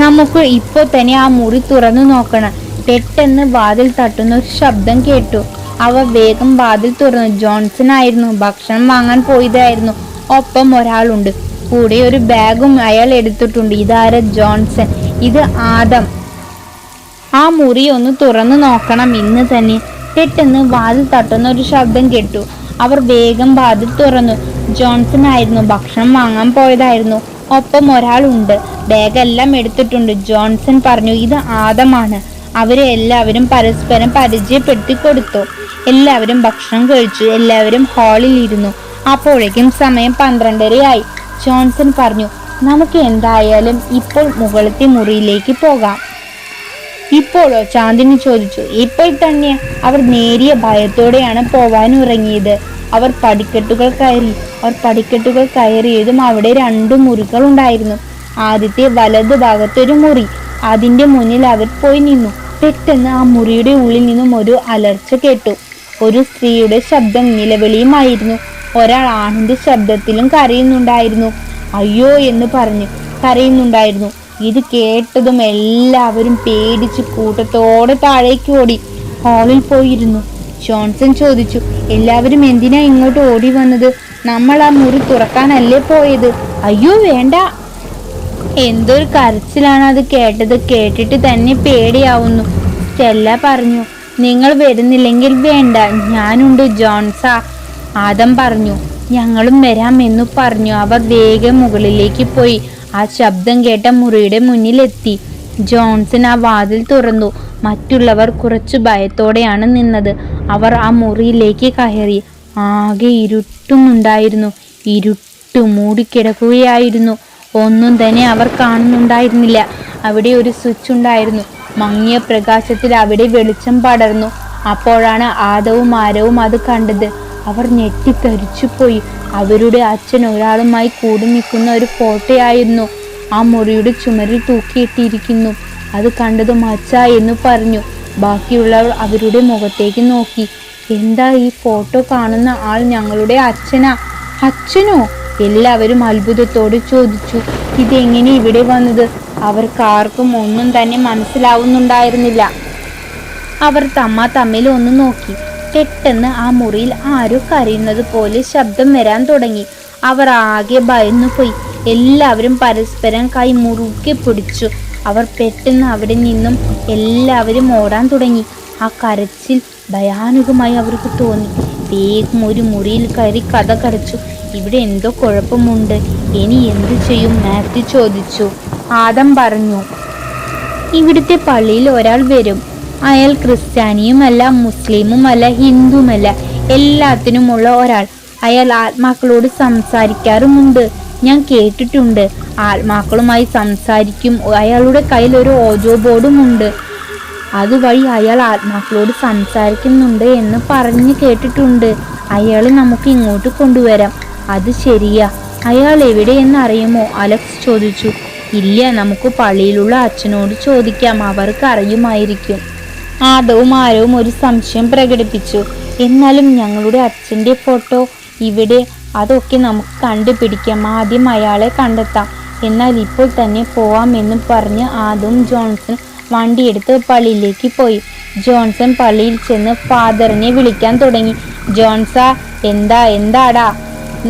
നമുക്ക് ഇപ്പോൾ തന്നെ ആ മുറി തുറന്നു നോക്കണം. പെട്ടെന്ന് വാതിൽ തട്ടുന്ന ഒരു ശബ്ദം കേട്ടു. അവ വേഗം വാതിൽ തുറന്നു. ജോൺസൺ ആയിരുന്നു. ഭക്ഷണം വാങ്ങാൻ പോയതായിരുന്നു. ഒപ്പം ഒരാളുണ്ട്. കൂടെ ഒരു ബാഗും അയാൾ എടുത്തിട്ടുണ്ട്. ഇതാര? ജോൺസൺ. ഇത് ആദം. ആ മുറി ഒന്ന് തുറന്നു നോക്കണം ഇന്ന് തന്നെ. പെട്ടെന്ന് വാതിൽ തട്ടുന്ന ഒരു ശബ്ദം കേട്ടു. അവർ വേഗം വാതിൽ തുറന്നു. ജോൺസൺ ആയിരുന്നു. ഭക്ഷണം വാങ്ങാൻ പോയതായിരുന്നു. ഒപ്പം ഒരാളുണ്ട്. ബാഗെല്ലാം എടുത്തിട്ടുണ്ട്. ജോൺസൺ പറഞ്ഞു, ഇത് ആദമാണ്. അവരെ എല്ലാവരും പരസ്പരം പരിചയപ്പെടുത്തി കൊടുത്തു. എല്ലാവരും ഭക്ഷണം കഴിച്ചു. എല്ലാവരും ഹാളിൽ ഇരുന്നു. അപ്പോഴേക്കും സമയം 12:30 ജോൺസൺ പറഞ്ഞു, നമുക്ക് എന്തായാലും ഇപ്പോൾ മുകളിലത്തെ മുറിയിലേക്ക് പോകാം. ഇപ്പോഴോ? ചാന്ദിനി ചോദിച്ചു. ഇപ്പോൾ തന്നെ. അവർ നേരിയ ഭയത്തോടെയാണ് പോവാൻ ഇറങ്ങിയത്. അവർ പടിക്കെട്ടുകൾ കയറിയതും അവിടെ 2 മുറികൾ ഉണ്ടായിരുന്നു. ആദ്യത്തെ വലതു ഭാഗത്തൊരു മുറി. അതിന്റെ മുന്നിൽ അവർ പോയി നിന്നു. പെട്ടെന്ന് ആ മുറിയുടെ ഉള്ളിൽ നിന്നും ഒരു അലർച്ച കേട്ടു. ഒരു സ്ത്രീയുടെ ശബ്ദം നിലവിളിയുമായിരുന്നു. ഒരാൾ ആണിന്റെ ശബ്ദത്തിലും കരയുന്നുണ്ടായിരുന്നു. അയ്യോ എന്ന് പറഞ്ഞ് കരയുന്നുണ്ടായിരുന്നു. ഇത് കേട്ടതും എല്ലാവരും പേടിച്ച് കൂട്ടത്തോടെ താഴേക്ക് ഓടി ഹാളിൽ പോയിരുന്നു. ജോൺസൺ ചോദിച്ചു, എല്ലാവരും എന്തിനാ ഇങ്ങോട്ട് ഓടി വന്നത്? നമ്മൾ ആ മുറി തുറക്കാനല്ലേ പോയത്? അയ്യോ വേണ്ട. എന്തൊരു കരച്ചിലാണ് അത് കേട്ടത്. കേട്ടിട്ട് തന്നെ പേടിയാവുന്നു. സ്റ്റെല്ല പറഞ്ഞു, നിങ്ങൾ വരുന്നില്ലെങ്കിൽ വേണ്ട, ഞാനുണ്ട് ജോൺസ. ആദം പറഞ്ഞു, ഞങ്ങളും വരാം എന്നു പറഞ്ഞു. അവർ വേഗം മുകളിലേക്ക് പോയി. ആ ശബ്ദം കേട്ട മുറിയുടെ മുന്നിലെത്തി. ജോൺസൺ ആ വാതിൽ തുറന്നു. മറ്റുള്ളവർ കുറച്ചു ഭയത്തോടെയാണ് നിന്നത്. അവർ ആ മുറിയിലേക്ക് കയറി. ആകെ ഇരുട്ടുമുണ്ടായിരുന്നു. ഇരുട്ട് മൂടിക്കിടക്കുകയായിരുന്നു. ഒന്നും തന്നെ അവർ കാണുന്നുണ്ടായിരുന്നില്ല. അവിടെ ഒരു സ്വിച്ച് ഉണ്ടായിരുന്നു. മങ്ങിയ പ്രകാശത്തിൽ അവിടെ വെളിച്ചം പടർന്നു. അപ്പോഴാണ് ആദവും ആരവും അത് കണ്ടത്. അവർ ഞെട്ടിത്തരിച്ചുപോയി. അവരുടെ അച്ഛൻ ഒരാളുമായി കൂടി നിൽക്കുന്ന ഒരു ഫോട്ടോയായിരുന്നു ആ മുറിയുടെ ചുമരിൽ തൂക്കിയിട്ടിരിക്കുന്നു. അത് കണ്ടതും അച്ഛ എന്ന് പറഞ്ഞു. ബാക്കിയുള്ളവർ അവരുടെ മുഖത്തേക്ക് നോക്കി. എന്താ ഈ ഫോട്ടോ കാണുന്ന ആൾ ഞങ്ങളുടെ അച്ഛനാ? അച്ഛനോ? എല്ലാവരും അത്ഭുതത്തോടെ ചോദിച്ചു. ഇതെങ്ങനെ ഇവിടെ വന്നത്? അവർക്കാർക്കും ഒന്നും തന്നെ മനസ്സിലാവുന്നുണ്ടായിരുന്നില്ല. അവർ തമ്മിൽ ഒന്ന് നോക്കി. പെട്ടെന്ന് ആ മുറിയിൽ ആരോ കരയുന്നത് പോലെ ശബ്ദം വരാൻ തുടങ്ങി. അവർ ആകെ ഭയന്നുപോയി. എല്ലാവരും പരസ്പരം കൈ മുറുക്കെ പിടിച്ചു. അവർ പെട്ടെന്ന് അവിടെ നിന്നും എല്ലാവരും ഓടാൻ തുടങ്ങി. ആ കരച്ചിൽ ഭയാനകമായി അവർക്ക് തോന്നി. വേഗം ഒരു മുറിയിൽ കയറി കഥ കടച്ചു. ഇവിടെ എന്തോ കുഴപ്പമുണ്ട്, ഇനി എന്തു ചെയ്യും? മാത്യു ചോദിച്ചു. ആദം പറഞ്ഞു, ഇവിടുത്തെ പള്ളിയിൽ ഒരാൾ വരും. അയാൾ ക്രിസ്ത്യാനിയുമല്ല, മുസ്ലിമുമല്ല, ഹിന്ദുമല്ല, എല്ലാത്തിനുമുള്ള ഒരാൾ. അയാൾ ആത്മാക്കളോട് സംസാരിക്കാറുമുണ്ട്. ഞാൻ കേട്ടിട്ടുണ്ട്. ആത്മാക്കളുമായി സംസാരിക്കും. അയാളുടെ കയ്യിൽ ഒരു ഓജോ ബോർഡുമുണ്ട്. അതുവഴി അയാൾ ആത്മാക്കളോട് സംസാരിക്കുന്നുണ്ട് എന്ന് പറഞ്ഞു കേട്ടിട്ടുണ്ട്. അയാളെ നമുക്ക് ഇങ്ങോട്ട് കൊണ്ടുവരാം. അത് ശരിയാ? അയാൾ എവിടെയെന്ന് അറിയുമോ? അലക്സ് ചോദിച്ചു. ഇല്ല, നമുക്ക് പള്ളിയിലുള്ള അച്ഛനോട് ചോദിക്കാം, അവർക്ക് അറിയുമായിരിക്കും. ആദവും ആരവും ഒരു സംശയം പ്രകടിപ്പിച്ചു. എന്നാലും ഞങ്ങളുടെ അച്ഛൻ്റെ ഫോട്ടോ ഇവിടെ, അതൊക്കെ നമുക്ക് കണ്ടുപിടിക്കാം. ആദ്യം അയാളെ കണ്ടെത്താം. എന്നാൽ ഇപ്പോൾ തന്നെ പോവാമെന്ന് പറഞ്ഞ് ആദവും ജോൺസൺ വണ്ടിയെടുത്ത് പള്ളിയിലേക്ക് പോയി. ജോൺസൺ പള്ളിയിൽ ചെന്ന് ഫാദറിനെ വിളിക്കാൻ തുടങ്ങി. ജോൺസാ, എന്താടാ?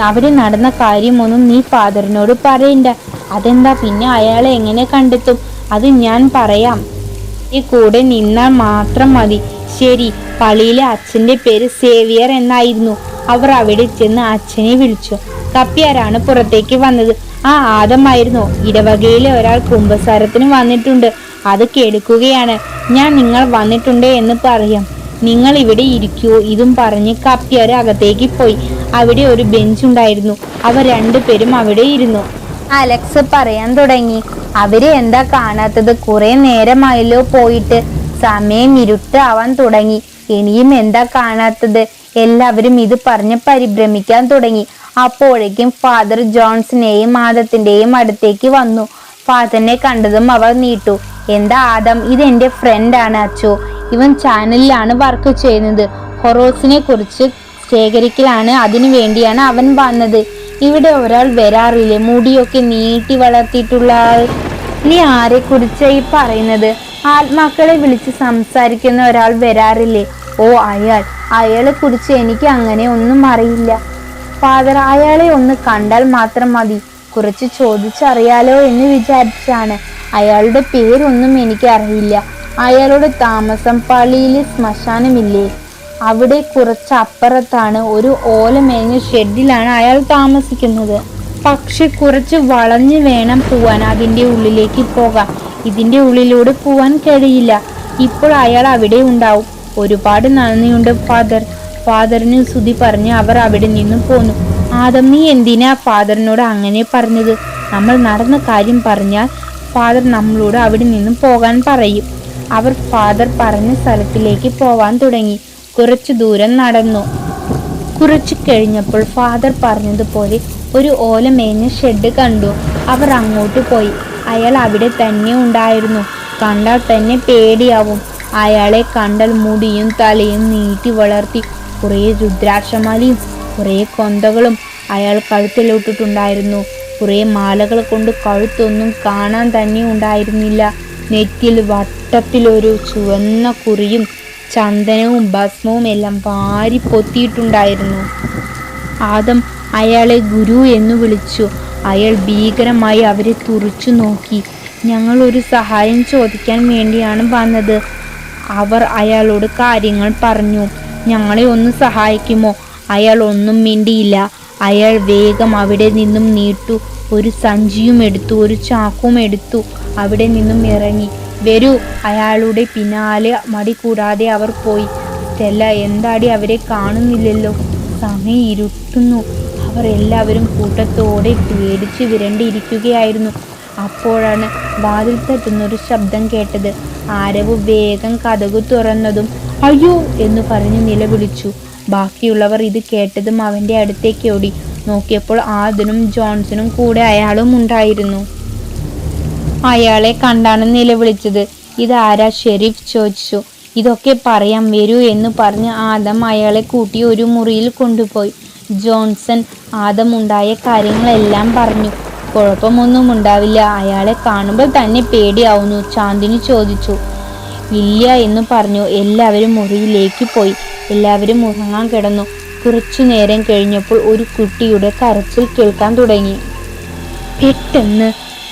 അവിടെ നടന്ന കാര്യമൊന്നും നീ ഫാദറിനോട് പറയണ്ട. അതെന്താ? പിന്നെ അയാളെ എങ്ങനെ കണ്ടെത്തും? അത് ഞാൻ പറയാം. ഈ കൂടെ നിന്നാൽ മാത്രം മതി. ശരി. പള്ളിയിലെ അച്ഛൻ്റെ പേര് സേവിയർ എന്നായിരുന്നു. അവർ അവിടെ ചെന്ന് അച്ഛനെ വിളിച്ചു. കപ്പ്യാരാണ് പുറത്തേക്ക് വന്നത്. ആ ആദമായിരുന്നു. ഇടവകയിലെ ഒരാൾ കുമ്പസാരത്തിന് വന്നിട്ടുണ്ട്. അത് കേൾക്കുകയാണ്. ഞാൻ നിങ്ങൾ വന്നിട്ടുണ്ട് എന്ന് പറയാം. നിങ്ങൾ ഇവിടെ ഇരിക്കൂ. ഇതും പറഞ്ഞ് കപ്പ്യാർ അകത്തേക്ക് പോയി. അവിടെ ഒരു ബെഞ്ചുണ്ടായിരുന്നു. അവർ രണ്ടുപേരും അവിടെ ഇരുന്നു. അലക്സ് പറയാൻ തുടങ്ങി. അവരെ എന്താ കാണാത്തത്? കുറെ നേരമായല്ലോ പോയിട്ട്. സമയം ഇരുട്ടാവാൻ തുടങ്ങി. ഇനിയും എന്താ കാണാത്തത്? എല്ലാവരും ഇത് പറഞ്ഞ് പരിഭ്രമിക്കാൻ തുടങ്ങി. അപ്പോഴേക്കും ഫാദർ ജോൺസനെയും ആദത്തിന്റെയും അടുത്തേക്ക് വന്നു. ഫാദറിനെ കണ്ടതും അവർ നീട്ടു. എന്താ ആദം? ഇത് എൻ്റെ ഫ്രണ്ടാണ് അച്ചോ. ഇവൻ ചാനലിലാണ് വർക്ക് ചെയ്യുന്നത്. ഹൊറോസിനെ കുറിച്ച് ശേഖരിക്കലാണ്. അതിനു വേണ്ടിയാണ് അവൻ വന്നത്. ഇവിടെ ഒരാൾ വരാറില്ലേ, മുടിയൊക്കെ നീട്ടി വളർത്തിയിട്ടുള്ള ആൾ? നീ ആരെ കുറിച്ചായി പറയുന്നത്? ആത്മാക്കളെ വിളിച്ച് സംസാരിക്കുന്ന ഒരാൾ വരാറില്ലേ? ഓ, അയാളെ കുറിച്ച് എനിക്ക് അങ്ങനെ ഒന്നും അറിയില്ല ഫാദർ. അയാളെ ഒന്ന് കണ്ടാൽ മാത്രം മതി. കുറച്ച് ചോദിച്ചറിയാലോ എന്ന് വിചാരിച്ചാണ്. അയാളുടെ പേരൊന്നും എനിക്ക് അറിയില്ല. അയാളുടെ താമസം പള്ളിയിലെ ശ്മശാനമില്ലേ, അവിടെ കുറച്ച് അപ്പുറത്താണ്. ഒരു ഓലമേഞ്ഞ ഷെഡിലാണ് അയാൾ താമസിക്കുന്നത്. പക്ഷെ കുറച്ച് വളഞ്ഞു വേണം പോവാൻ. അതിൻ്റെ ഉള്ളിലേക്ക് പോകാം. ഇതിൻ്റെ ഉള്ളിലൂടെ പോവാൻ കഴിയില്ല. ഇപ്പോൾ അയാൾ അവിടെ ഉണ്ടാവും. ഒരുപാട് നന്ദിയുണ്ട് ഫാദർ. ഫാദറിന് സ്തുതി പറഞ്ഞ് അവർ അവിടെ നിന്നും പോന്നു. ആദം, നീ എന്തിനാ ഫാദറിനോട് അങ്ങനെ പറഞ്ഞത്? നമ്മൾ നടന്ന കാര്യം പറഞ്ഞാൽ ഫാദർ നമ്മളോട് അവിടെ നിന്നും പോകാൻ പറയും. അവർ ഫാദർ പറഞ്ഞ സ്ഥലത്തിലേക്ക് പോവാൻ തുടങ്ങി. കുറച്ചു ദൂരം നടന്നു. കുറച്ചു കഴിഞ്ഞപ്പോൾ ഫാദർ പറഞ്ഞതുപോലെ ഒരു ഓലമേഞ്ഞ ഷെഡ് കണ്ടു. അവർ അങ്ങോട്ട് പോയി. അയാൾ അവിടെ തന്നെ ഉണ്ടായിരുന്നു. കണ്ടാൽ തന്നെ പേടിയാവും. അയാളെ കണ്ടാൽ മുടിയും തലയും നീട്ടി വളർത്തി കുറേ രുദ്രാക്ഷമാലയും കുറേ കൊന്തകളും അയാൾ കഴുത്തിലിട്ടിട്ടുണ്ടായിരുന്നു. കുറേ മാലകൾ കൊണ്ട് കഴുത്തൊന്നും കാണാൻ തന്നെ ഉണ്ടായിരുന്നില്ല. നെറ്റിയിൽ വട്ടത്തിലൊരു ചുവന്ന കുറിയും ചന്ദനവും ഭസ്മവും എല്ലാം വാരി പൊത്തിയിട്ടുണ്ടായിരുന്നു. ആദം അയാളെ ഗുരു എന്ന് വിളിച്ചു. അയാൾ ഭീകരമായി അവരെ തുറിച്ചു നോക്കി. ഞങ്ങൾ ഒരു സഹായം ചോദിക്കാൻ വേണ്ടിയാണ് വന്നത്. അവർ അയാളോട് കാര്യങ്ങൾ പറഞ്ഞു. ഞങ്ങളെ ഒന്ന് സഹായിക്കുമോ? അയാൾ ഒന്നും മിണ്ടിയില്ല. അയാൾ വേഗം അവിടെ നിന്നും നീട്ടു ഒരു സഞ്ചിയും എടുത്തു, ഒരു ചാക്കും എടുത്തു അവിടെ നിന്നും ഇറങ്ങി. വരൂ. അയാളുടെ പിന്നാലെ മടി കൂടാതെ അവർ പോയി. സ്റ്റെല്ല, എന്താടി അവരെ കാണുന്നില്ലല്ലോ? സമയം ഇരുട്ടുന്നു. അവർ എല്ലാവരും കൂട്ടത്തോടെ പേടിച്ച് വിരണ്ടിരിക്കുകയായിരുന്നു. അപ്പോഴാണ് വാതിൽ തട്ടുന്നൊരു ശബ്ദം കേട്ടത്. ആരവ് വേഗം കതകു തുറന്നതും അയ്യോ എന്ന് പറഞ്ഞ് നിലവിളിച്ചു. ബാക്കിയുള്ളവർ ഇത് കേട്ടതും അവൻ്റെ അടുത്തേക്ക് ഓടി. നോക്കിയപ്പോൾ ആദനും ജോൺസണും കൂടെ അയാളും ഉണ്ടായിരുന്നു. അയാളെ കണ്ടാണ് നിലവിളിച്ചത്. ഇതാരാ? ഷെരീഫ് ചോദിച്ചു. ഇതൊക്കെ പറയാം, വരൂ എന്ന് പറഞ്ഞ് ആദം അയാളെ കൂട്ടി ഒരു മുറിയിൽ കൊണ്ടുപോയി. ജോൺസൺ ആദം ഉണ്ടായ കാര്യങ്ങളെല്ലാം പറഞ്ഞു. കുഴപ്പമൊന്നും ഉണ്ടാവില്ല, അയാളെ കാണുമ്പോൾ തന്നെ പേടിയാവുന്നു. ചാന്ദിനി ചോദിച്ചു. ഇല്ല എന്ന് പറഞ്ഞു. എല്ലാവരും മുറിയിലേക്ക് പോയി. എല്ലാവരും ഉറങ്ങാൻ കിടന്നു. കുറച്ചു നേരം കഴിഞ്ഞപ്പോൾ ഒരു കുട്ടിയുടെ കരച്ചിൽ കേൾക്കാൻ തുടങ്ങി. പെട്ടെന്ന്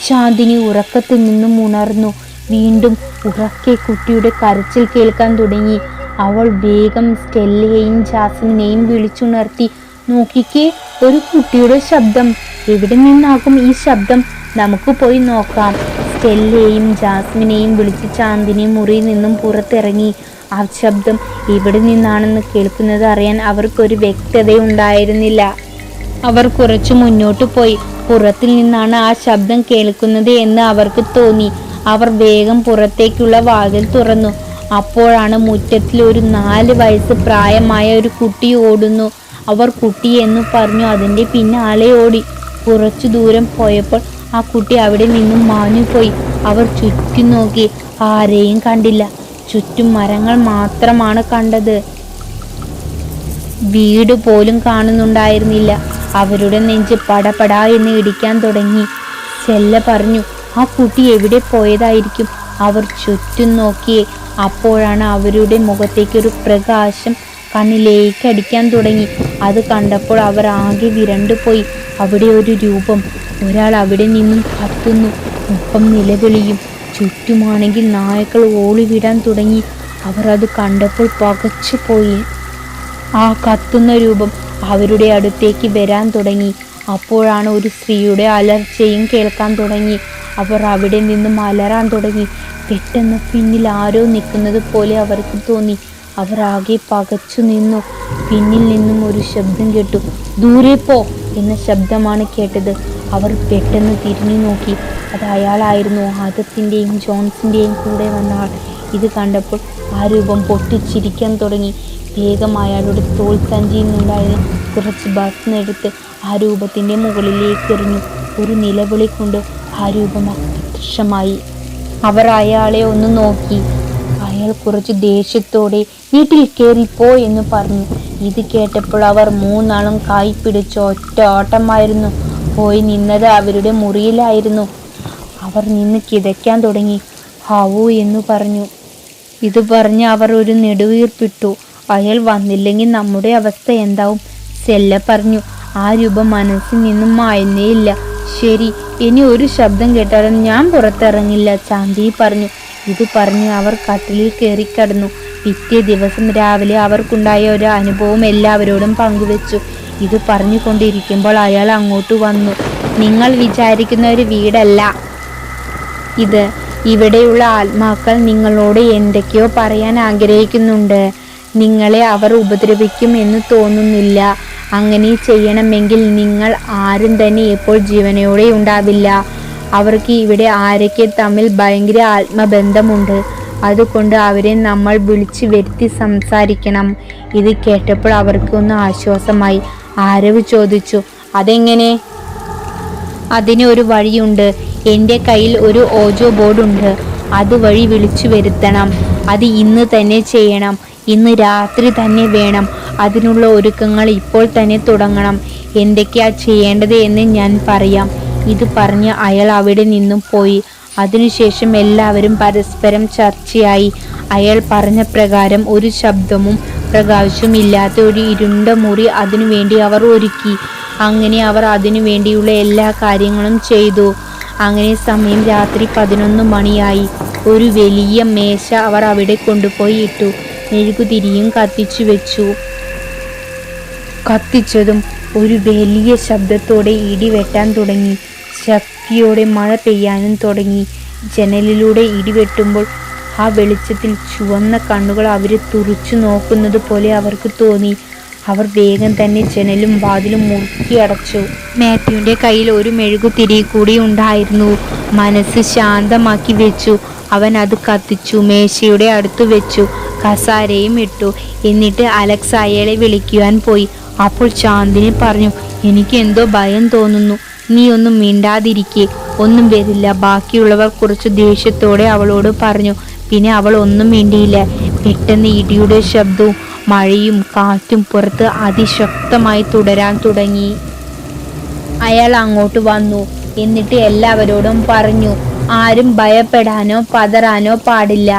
ചാന്ദിനി ഉറക്കത്തിൽ നിന്നും ഉണർന്നു. വീണ്ടും ഉറക്കെ കുട്ടിയുടെ കരച്ചിൽ കേൾക്കാൻ തുടങ്ങി. അവൾ വേഗം സ്റ്റെല്ലയെയും ജാസ്മിനെയും വിളിച്ചുണർത്തി. നോക്കിക്കേ, ഒരു കുട്ടിയുടെ ശബ്ദം. എവിടെ നിന്നാകും ഈ ശബ്ദം? നമുക്ക് പോയി നോക്കാം. സ്റ്റെല്ലയെയും ജാസ്മിനെയും വിളിച്ച് ചാന്ദിനി മുറിയിൽ നിന്നും പുറത്തിറങ്ങി. ആ ശബ്ദം എവിടെ നിന്നാണെന്ന് കേൾക്കുന്നത് അറിയാൻ അവർക്കൊരു വ്യക്തതയുണ്ടായിരുന്നില്ല. അവർ കുറച്ചു മുന്നോട്ട് പോയി. പുറത്തിൽ നിന്നാണ് ആ ശബ്ദം കേൾക്കുന്നത് എന്ന് അവർക്ക് തോന്നി. അവർ വേഗം പുറത്തേക്കുള്ള വാതിൽ തുറന്നു. അപ്പോഴാണ് മുറ്റത്തിൽ ഒരു 4 വയസ്സ് പ്രായമായ ഒരു കുട്ടി ഓടുന്നു. അവർ കുട്ടി എന്ന് പറഞ്ഞു അതിൻ്റെ പിന്നാലെ ഓടി. കുറച്ചു ദൂരം പോയപ്പോൾ ആ കുട്ടി അവിടെ നിന്നും മാഞ്ഞുപോയി. അവർ ചുറ്റും നോക്കി, ആരെയും കണ്ടില്ല. ചുറ്റും മരങ്ങൾ മാത്രമാണ് കണ്ടത്. വീട് പോലും കാണുന്നുണ്ടായിരുന്നില്ല. അവരുടെ നെഞ്ച് പടപടാ എന്ന് ഇടിക്കാൻ തുടങ്ങി. സ്റ്റെല്ല പറഞ്ഞു, ആ കുട്ടി എവിടെ പോയതായിരിക്കും? അവർ ചുറ്റും നോക്കിയേ. അപ്പോഴാണ് അവരുടെ മുഖത്തേക്കൊരു പ്രകാശം കണ്ണിലേക്ക് അടിക്കാൻ തുടങ്ങി. അത് കണ്ടപ്പോൾ അവർ ആകെ വിരണ്ടുപോയി. അവിടെ ഒരു രൂപം. ഒരാൾ അവിടെ നിന്നും കത്തുന്നു, ഒപ്പം നിലവിളിയും. ചുറ്റുമാണെങ്കിൽ നായകൾ ഓളിവിടാൻ തുടങ്ങി. അവർ അത് കണ്ടപ്പോൾ പകച്ചുപോയി. ആ കത്തുന്ന രൂപം അവരുടെ അടുത്തേക്ക് വരാൻ തുടങ്ങി. അപ്പോഴാണ് ഒരു സ്ത്രീയുടെ അലർച്ചയും കേൾക്കാൻ തുടങ്ങി. അവർ അവിടെ നിന്നും അലറാൻ തുടങ്ങി. പെട്ടെന്ന് പിന്നിൽ ആരോ നിൽക്കുന്നത് പോലെ അവർക്ക് തോന്നി. അവർ ആകെ പകച്ചു നിന്നു. പിന്നിൽ നിന്നും ഒരു ശബ്ദം കേട്ടു. ദൂരെ പോ എന്ന ശബ്ദമാണ് കേട്ടത്. അവർ പെട്ടെന്ന് തിരിഞ്ഞു നോക്കി. അത് അയാളായിരുന്നു, ആദത്തിൻ്റെയും ജോൺസിൻ്റെയും കൂടെ വന്ന ആൾ. ഇത് കണ്ടപ്പോൾ ആ രൂപം പൊട്ടിച്ചിരിക്കാൻ തുടങ്ങി. വേഗം അയാളുടെ തോൾ സഞ്ചിയിൽ നിന്നുണ്ടായിരുന്ന കുറച്ച് ഭസ്മെടുത്ത് ആ രൂപത്തിൻ്റെ മുകളിലേക്ക് എറിഞ്ഞു. ഒരു നിലവിളി കൊണ്ട് ആ രൂപം അദൃശ്യമായി. അവർ അയാളെ ഒന്ന് നോക്കി. അയാൾ കുറച്ച് ദേഷ്യത്തോടെ വീട്ടിൽ കയറിപ്പോ എന്ന് പറഞ്ഞു. ഇത് കേട്ടപ്പോൾ അവർ 3 ആളും കൈ പിടിച്ച് ഒറ്റ ഓട്ടമായിരുന്നു. പോയി നിന്നത് അവരുടെ മുറിയിലായിരുന്നു. അവർ നിന്ന് കിതയ്ക്കാൻ തുടങ്ങി. ഹാവൂ എന്ന് പറഞ്ഞു. ഇത് പറഞ്ഞ് അവർ ഒരു നെടുവീർപ്പിട്ടു. അയാൾ വന്നില്ലെങ്കിൽ നമ്മുടെ അവസ്ഥ എന്താവും? സെല്ല പറഞ്ഞു. ആ രൂപം മനസ്സിൽ നിന്നും മായുന്നേയില്ല. ശരി, ഇനി ഒരു ശബ്ദം കേട്ടാലും ഞാൻ പുറത്തിറങ്ങില്ല, ചാന്തി പറഞ്ഞു. ഇത് പറഞ്ഞ് അവർ കട്ടിലിൽ കയറിക്കടന്നു. പിറ്റേ ദിവസം രാവിലെ അവർക്കുണ്ടായ ഒരു അനുഭവം എല്ലാവരോടും പങ്കുവെച്ചു. ഇത് പറഞ്ഞുകൊണ്ടിരിക്കുമ്പോൾ അയാൾ അങ്ങോട്ട് വന്നു. നിങ്ങൾ വിചാരിക്കുന്ന ഒരു വീടല്ല ഇത്. ഇവിടെയുള്ള ആത്മാക്കൾ നിങ്ങളോട് എന്തൊക്കെയോ പറയാൻ ആഗ്രഹിക്കുന്നുണ്ട്. നിങ്ങളെ അവർ ഉപദ്രവിക്കും എന്ന് തോന്നുന്നില്ല. അങ്ങനെ ചെയ്യണമെങ്കിൽ നിങ്ങൾ ആരും തന്നെ ഇപ്പോൾ ജീവനോടെ ഉണ്ടാവില്ല. അവർക്ക് ഇവിടെ ആരൊക്കെ തമ്മിൽ ഭയങ്കര ആത്മബന്ധമുണ്ട്. അതുകൊണ്ട് അവരെ നമ്മൾ വിളിച്ചു വരുത്തി സംസാരിക്കണം. ഇത് കേട്ടപ്പോൾ അവർക്ക് ഒന്ന് ആശ്വാസമായി. ആരവ് ചോദിച്ചു, അതെങ്ങനെ? അതിന് ഒരു വഴിയുണ്ട്. എൻ്റെ കയ്യിൽ ഒരു ഓജോ ബോർഡുണ്ട്. അതുവഴി വിളിച്ചു വരുത്തണം. അത് ഇന്ന് തന്നെ ചെയ്യണം. ഇന്ന് രാത്രി തന്നെ വേണം. അതിനുള്ള ഒരുക്കങ്ങൾ ഇപ്പോൾ തന്നെ തുടങ്ങണം. എന്തൊക്കെയാ ചെയ്യേണ്ടത് എന്ന് ഞാൻ പറയാം. ഇത് പറഞ്ഞ് അയാൾ അവിടെ നിന്നും പോയി. അതിനുശേഷം എല്ലാവരും പരസ്പരം ചർച്ചയായി. അയാൾ പറഞ്ഞ പ്രകാരം ഒരു ശബ്ദവും പ്രകാശവും ഇല്ലാത്ത ഒരു ഇരുണ്ട മുറി അതിനുവേണ്ടി അവർ ഒരുക്കി. അങ്ങനെ അവർ അതിനു വേണ്ടിയുള്ള എല്ലാ കാര്യങ്ങളും ചെയ്തു. അങ്ങനെ സമയം രാത്രി 11 മണിയായി. ഒരു വലിയ മേശ അവർ അവിടെ കൊണ്ടുപോയി ഇട്ടു. മെഴുകുതിരിയും കത്തിച്ചു വെച്ചു. കത്തിച്ചതും ഒരു വലിയ ശബ്ദത്തോടെ ഇടി വെട്ടാൻ തുടങ്ങി. ശക്തിയോടെ മഴ പെയ്യാനും തുടങ്ങി. ജനലിലൂടെ ഇടിവെട്ടുമ്പോൾ ആ വെളിച്ചത്തിൽ ചുവന്ന കണ്ണുകൾ അവരെ തുറിച്ചു നോക്കുന്നത് പോലെ അവർക്ക് തോന്നി. അവർ വേഗം തന്നെ ജനലും വാതിലും മുറുക്കി അടച്ചു. മാത്യുവിൻ്റെ കയ്യിൽ ഒരു മെഴുകുതിരി കൂടി ഉണ്ടായിരുന്നു. മനസ്സ് ശാന്തമാക്കി വെച്ചു. അവൻ അത് കത്തിച്ചു. മേശയുടെ അടുത്ത് വെച്ചു. കസാരയും ഇട്ടു. എന്നിട്ട് അലക്സ് അയാളെ വിളിക്കുവാൻ പോയി. അപ്പോൾ ചാന്ദിനി പറഞ്ഞു, എനിക്ക് എന്തോ ഭയം തോന്നുന്നു. നീ ഒന്നും മിണ്ടാതിരിക്കേ, ഒന്നും വരില്ല. ബാക്കിയുള്ളവർ കുറച്ച് ദേഷ്യത്തോടെ അവളോട് പറഞ്ഞു. പിന്നെ അവൾ ഒന്നും മിണ്ടിയില്ല. പെട്ടെന്ന് ഇടിയുടെ ശബ്ദവും മഴയും കാറ്റും പുറത്ത് അതിശക്തമായി തുടരാൻ തുടങ്ങി. അയാൾ അങ്ങോട്ട് വന്നു. എന്നിട്ട് എല്ലാവരോടും പറഞ്ഞു, ആരും ഭയപ്പെടാനോ പതറാനോ പാടില്ല.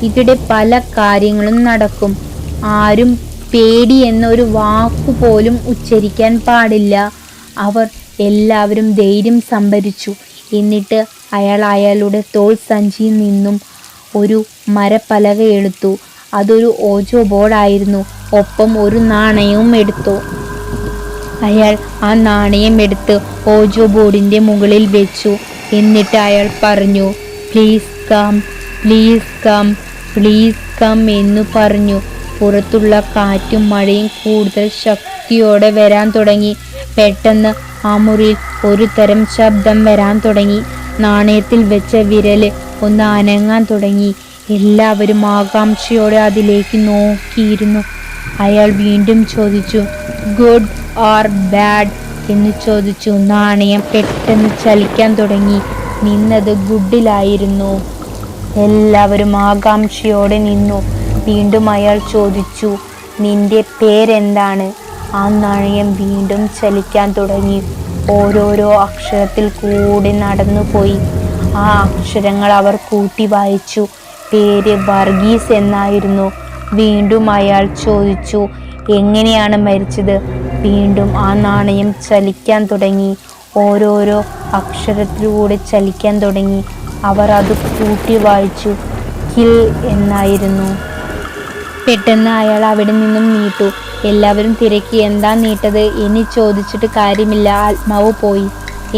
ഇവിടെ പല കാര്യങ്ങളും നടക്കും. ആരും പേടി എന്നൊരു വാക്കുപോലും ഉച്ചരിക്കാൻ പാടില്ല. അവർ എല്ലാവരും ധൈര്യം സംഭരിച്ചു. എന്നിട്ട് അയാൾ അയാളുടെ തോൾ സഞ്ചിയിൽ നിന്നും ഒരു മരപ്പലക എടുത്തു. അതൊരു ഓജോ ബോർഡായിരുന്നു. ഒപ്പം ഒരു നാണയവും എടുത്തു. അയാൾ ആ നാണയം എടുത്ത് ഓജോ ബോർഡിന്റെ മുകളിൽ വെച്ചു. എന്നിട്ട് അയാൾ പറഞ്ഞു, please come, please come, please come എന്നു പറഞ്ഞു. പുറത്തുള്ള കാറ്റും മഴയും കൂടുതൽ ശക്തിയോടെ വരാൻ തുടങ്ങി. പെട്ടെന്ന് ആ മുറിയിൽ ഒരു തരം ശബ്ദം വരാൻ തുടങ്ങി. നാണയത്തിൽ വെച്ച വിരല് ഒന്ന് അനങ്ങാൻ തുടങ്ങി. എല്ലാവരും ആകാംക്ഷയോടെ അതിലേക്ക് നോക്കിയിരുന്നു. അയാൾ വീണ്ടും ചോദിച്ചു, ഗുഡ് ഓർ ബാഡ് എന്ന് ചോദിച്ചു. നാണയം പെട്ടെന്ന് ചലിക്കാൻ തുടങ്ങി. നിന്നത് ഗുഡിലായിരുന്നു. എല്ലാവരും ആകാംക്ഷയോടെ നിന്നു. വീണ്ടും അയാൾ ചോദിച്ചു, നിന്റെ പേരെന്താണ്? ആ നാണയം വീണ്ടും ചലിക്കാൻ തുടങ്ങി. ഓരോരോ അക്ഷരത്തിൽ കൂടി നടന്നുപോയി. ആ അക്ഷരങ്ങൾ അവർ കൂട്ടി വായിച്ചു. പേര് വർഗീസ് എന്നായിരുന്നു. വീണ്ടും അയാൾ ചോദിച്ചു, എങ്ങനെയാണ് മരിച്ചത്? വീണ്ടും ആ നാണയം ചലിക്കാൻ തുടങ്ങി. ഓരോരോ അക്ഷരത്തിലൂടെ ചലിക്കാൻ തുടങ്ങി. അവർ അത് കൂട്ടി വായിച്ചു. കിൽ എന്നായിരുന്നു. പെട്ടെന്ന് അയാൾ അവിടെ നിന്നും നീട്ടു. എല്ലാവരും തിരക്കി, എന്താ നീട്ടത്? ഇനി ചോദിച്ചിട്ട് കാര്യമില്ല, ആത്മാവ് പോയി.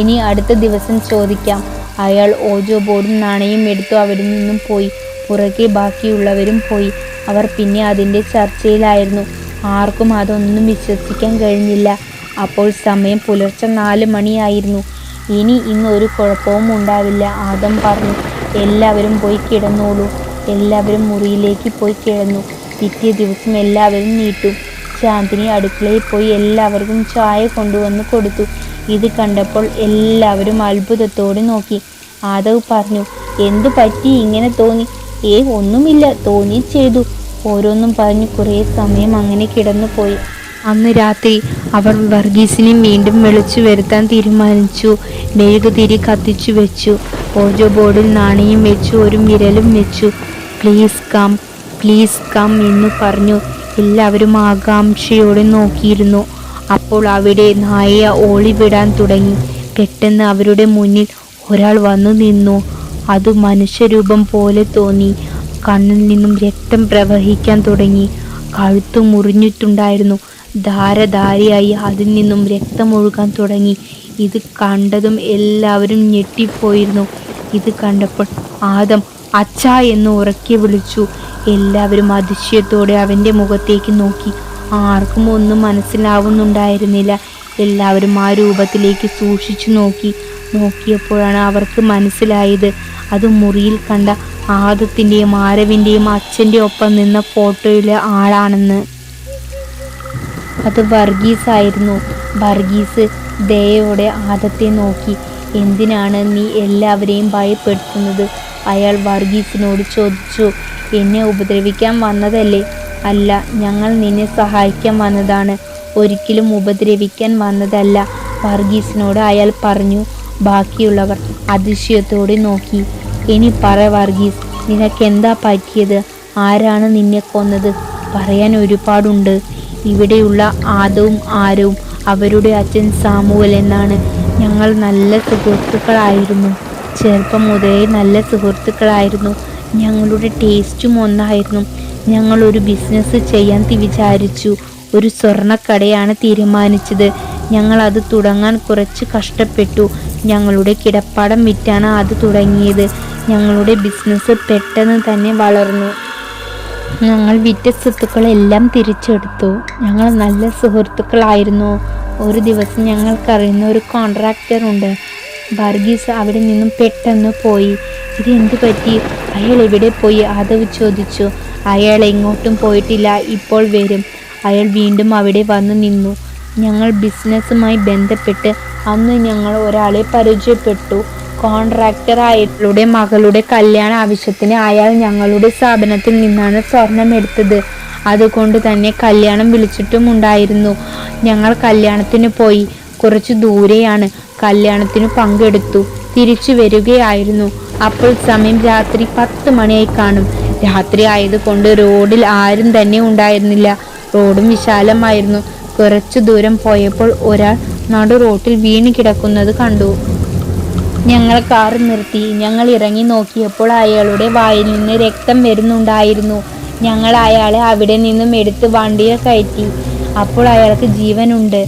ഇനി അടുത്ത ദിവസം ചോദിക്കാം. അയാൾ ഓജോ ബോർഡും നാണയം എടുത്തു അവിടെ നിന്നും പോയി. പുറകെ ബാക്കിയുള്ളവരും പോയി. അവർ പിന്നെ അതിൻ്റെ ചർച്ചയിലായിരുന്നു. ആർക്കും അതൊന്നും വിശ്വസിക്കാൻ കഴിഞ്ഞില്ല. അപ്പോൾ സമയം പുലർച്ചെ 4 മണിയായിരുന്നു. ഇന്നൊരു കുഴപ്പവും ഉണ്ടാവില്ല, ആദം പറഞ്ഞു. എല്ലാവരും പോയി കിടന്നോളൂ. എല്ലാവരും മുറിയിലേക്ക് പോയി കിടന്നു. പിറ്റേ ദിവസം എല്ലാവരും നീട്ടു. ചാന്ദിനി അടുക്കളയിൽ പോയി എല്ലാവർക്കും ചായ കൊണ്ടുവന്ന് കൊടുത്തു. ഇത് കണ്ടപ്പോൾ എല്ലാവരും അത്ഭുതത്തോടെ നോക്കി. ആദവ് പറഞ്ഞു, എന്തു പറ്റി ഇങ്ങനെ തോന്നി? ഒന്നുമില്ല, തോന്നി ചെയ്തു. ഓരോന്നും പറഞ്ഞ് കുറേ സമയം അങ്ങനെ കിടന്നു പോയി. അന്ന് രാത്രി അവർ വർഗീസിനെ വീണ്ടും വിളിച്ചു വരുത്താൻ തീരുമാനിച്ചു. മെഴുകുതിരി കത്തിച്ചു വെച്ചു. ഓജോ ബോർഡിൽ നാണയം വെച്ചു. ഒരു വിരലും വെച്ചു. പ്ലീസ് കം, പ്ലീസ് കം എന്ന് പറഞ്ഞു. എല്ലാവരും ആകാംക്ഷയോടെ നോക്കിയിരുന്നു. അപ്പോൾ അവിടെ നായ ഓളിവിടാൻ തുടങ്ങി. പെട്ടെന്ന് അവരുടെ മുന്നിൽ ഒരാൾ വന്നു നിന്നു. അത് മനുഷ്യരൂപം പോലെ തോന്നി. കണ്ണിൽ നിന്നും രക്തം പ്രവഹിക്കാൻ തുടങ്ങി. കഴുത്തു മുറിഞ്ഞിട്ടുണ്ടായിരുന്നു. ധാരധാരയായി അതിൽ നിന്നും രക്തമൊഴുകാൻ തുടങ്ങി. ഇത് കണ്ടതും എല്ലാവരും ഞെട്ടിപ്പോയിരുന്നു. ഇത് കണ്ടപ്പോൾ ആദം അച്ഛാ എന്ന് ഉറക്കെ വിളിച്ചു. എല്ലാവരും അതിശയത്തോടെ അവൻ്റെ മുഖത്തേക്ക് നോക്കി. ആർക്കും ഒന്നും മനസ്സിലാവുന്നുണ്ടായിരുന്നില്ല. എല്ലാവരും ആ രൂപത്തിലേക്ക് സൂക്ഷിച്ചു നോക്കിയപ്പോഴാണ് അവർക്ക് മനസ്സിലായത് അത് മുറിയിൽ കണ്ട ആദത്തിൻ്റെയും ആരവിൻ്റെയും അച്ഛൻ്റെ ഒപ്പം നിന്ന ഫോട്ടോയിലെ ആളാണെന്ന്. അത് വർഗീസ് ആയിരുന്നു. വർഗീസ് ദയയോടെ ആദത്തെ നോക്കി. എന്തിനാണ് നീ എല്ലാവരെയും ഭയപ്പെടുത്തുന്നത്? അയാൾ വർഗീസിനോട് ചോദിച്ചു. എന്നെ ഉപദ്രവിക്കാൻ വന്നതല്ലേ? അല്ല, ഞങ്ങൾ നിന്നെ സഹായിക്കാൻ വന്നതാണ്, ഒരിക്കലും ഉപദ്രവിക്കാൻ വന്നതല്ല, വർഗീസിനോട് അയാൾ പറഞ്ഞു. ബാക്കിയുള്ളവർ അതിശയത്തോടെ നോക്കി. ഇനി പറ വർഗീസ്, നിനക്കെന്താ പറ്റിയത്? ആരാണ് നിന്നെ കൊന്നത്? പറയാൻ ഒരുപാടുണ്ട്. ഇവിടെയുള്ള ആദവും ആരവും അവരുടെ അച്ഛൻ സാമുവൽ എന്നാണ്. ഞങ്ങൾ നല്ല സുഹൃത്തുക്കളായിരുന്നു. ചെറുപ്പം മുതലേ നല്ല സുഹൃത്തുക്കളായിരുന്നു. ഞങ്ങളുടെ ടേസ്റ്റും ഒന്നായിരുന്നു. ഞങ്ങൾ ഒരു ബിസിനസ് ചെയ്യാൻ വിചാരിച്ചു. ഒരു സ്വർണ്ണക്കടയാണ് തീരുമാനിച്ചത്. ഞങ്ങൾ അത് തുടങ്ങാൻ കുറച്ച് കഷ്ടപ്പെട്ടു. ഞങ്ങളുടെ കിടപ്പാടം വിറ്റാണ് അത് തുടങ്ങിയത്. ഞങ്ങളുടെ ബിസിനസ് പെട്ടെന്ന് തന്നെ വളർന്നു. ഞങ്ങൾ വിറ്റ സ്വത്തുക്കളെല്ലാം തിരിച്ചെടുത്തു. ഞങ്ങൾ നല്ല സുഹൃത്തുക്കളായിരുന്നു. ഒരു ദിവസം ഞങ്ങൾക്കറിയുന്ന ഒരു കോൺട്രാക്ടർ ഉണ്ട്. വർഗീസ് അവിടെ നിന്നും പെട്ടെന്ന് പോയി. ഇതെന്തു പറ്റി? അയാൾ എവിടെ പോയി? ആദവ് ചോദിച്ചു. അയാൾ എങ്ങോട്ടും പോയിട്ടില്ല, ഇപ്പോൾ വരും. അയാൾ വീണ്ടും അവിടെ വന്നു നിന്നു. ഞങ്ങൾ ബിസിനസ്സുമായി ബന്ധപ്പെട്ട് അന്ന് ഞങ്ങൾ ഒരാളെ പരിചയപ്പെട്ടു. കോൺട്രാക്ടറായിട്ടുള്ള മകളുടെ കല്യാണ ആവശ്യത്തിന് അയാൾ ഞങ്ങളുടെ സ്ഥാപനത്തിൽ നിന്നാണ് സ്വർണം എടുത്തത്. അതുകൊണ്ട് തന്നെ കല്യാണം വിളിച്ചിട്ടും ഉണ്ടായിരുന്നു. ഞങ്ങൾ കല്യാണത്തിന് പോയി. കുറച്ച് ദൂരെയാണ്. കല്യാണത്തിന് പങ്കെടുത്തു. തിരിച്ചു വരികയായിരുന്നു. അപ്പോൾ സമയം രാത്രി 10 മണിയായി കാണും. രാത്രി ആയതുകൊണ്ട് റോഡിൽ ആരും തന്നെ ഉണ്ടായിരുന്നില്ല. റോഡും വിശാലമായിരുന്നു. കുറച്ചു ദൂരം പോയപ്പോൾ ഒരാൾ നടു റോട്ടിൽ വീണ് കിടക്കുന്നത് കണ്ടു. ഞങ്ങൾ കാർ നിർത്തി. ഞങ്ങൾ ഇറങ്ങി നോക്കിയപ്പോൾ അയാളുടെ വായിൽ നിന്ന് രക്തം വരുന്നുണ്ടായിരുന്നു. ഞങ്ങൾ അയാളെ അവിടെ നിന്നും എടുത്ത് വണ്ടിയിൽ കയറ്റി. അപ്പോൾ അയാൾക്ക് ജീവനുണ്ട്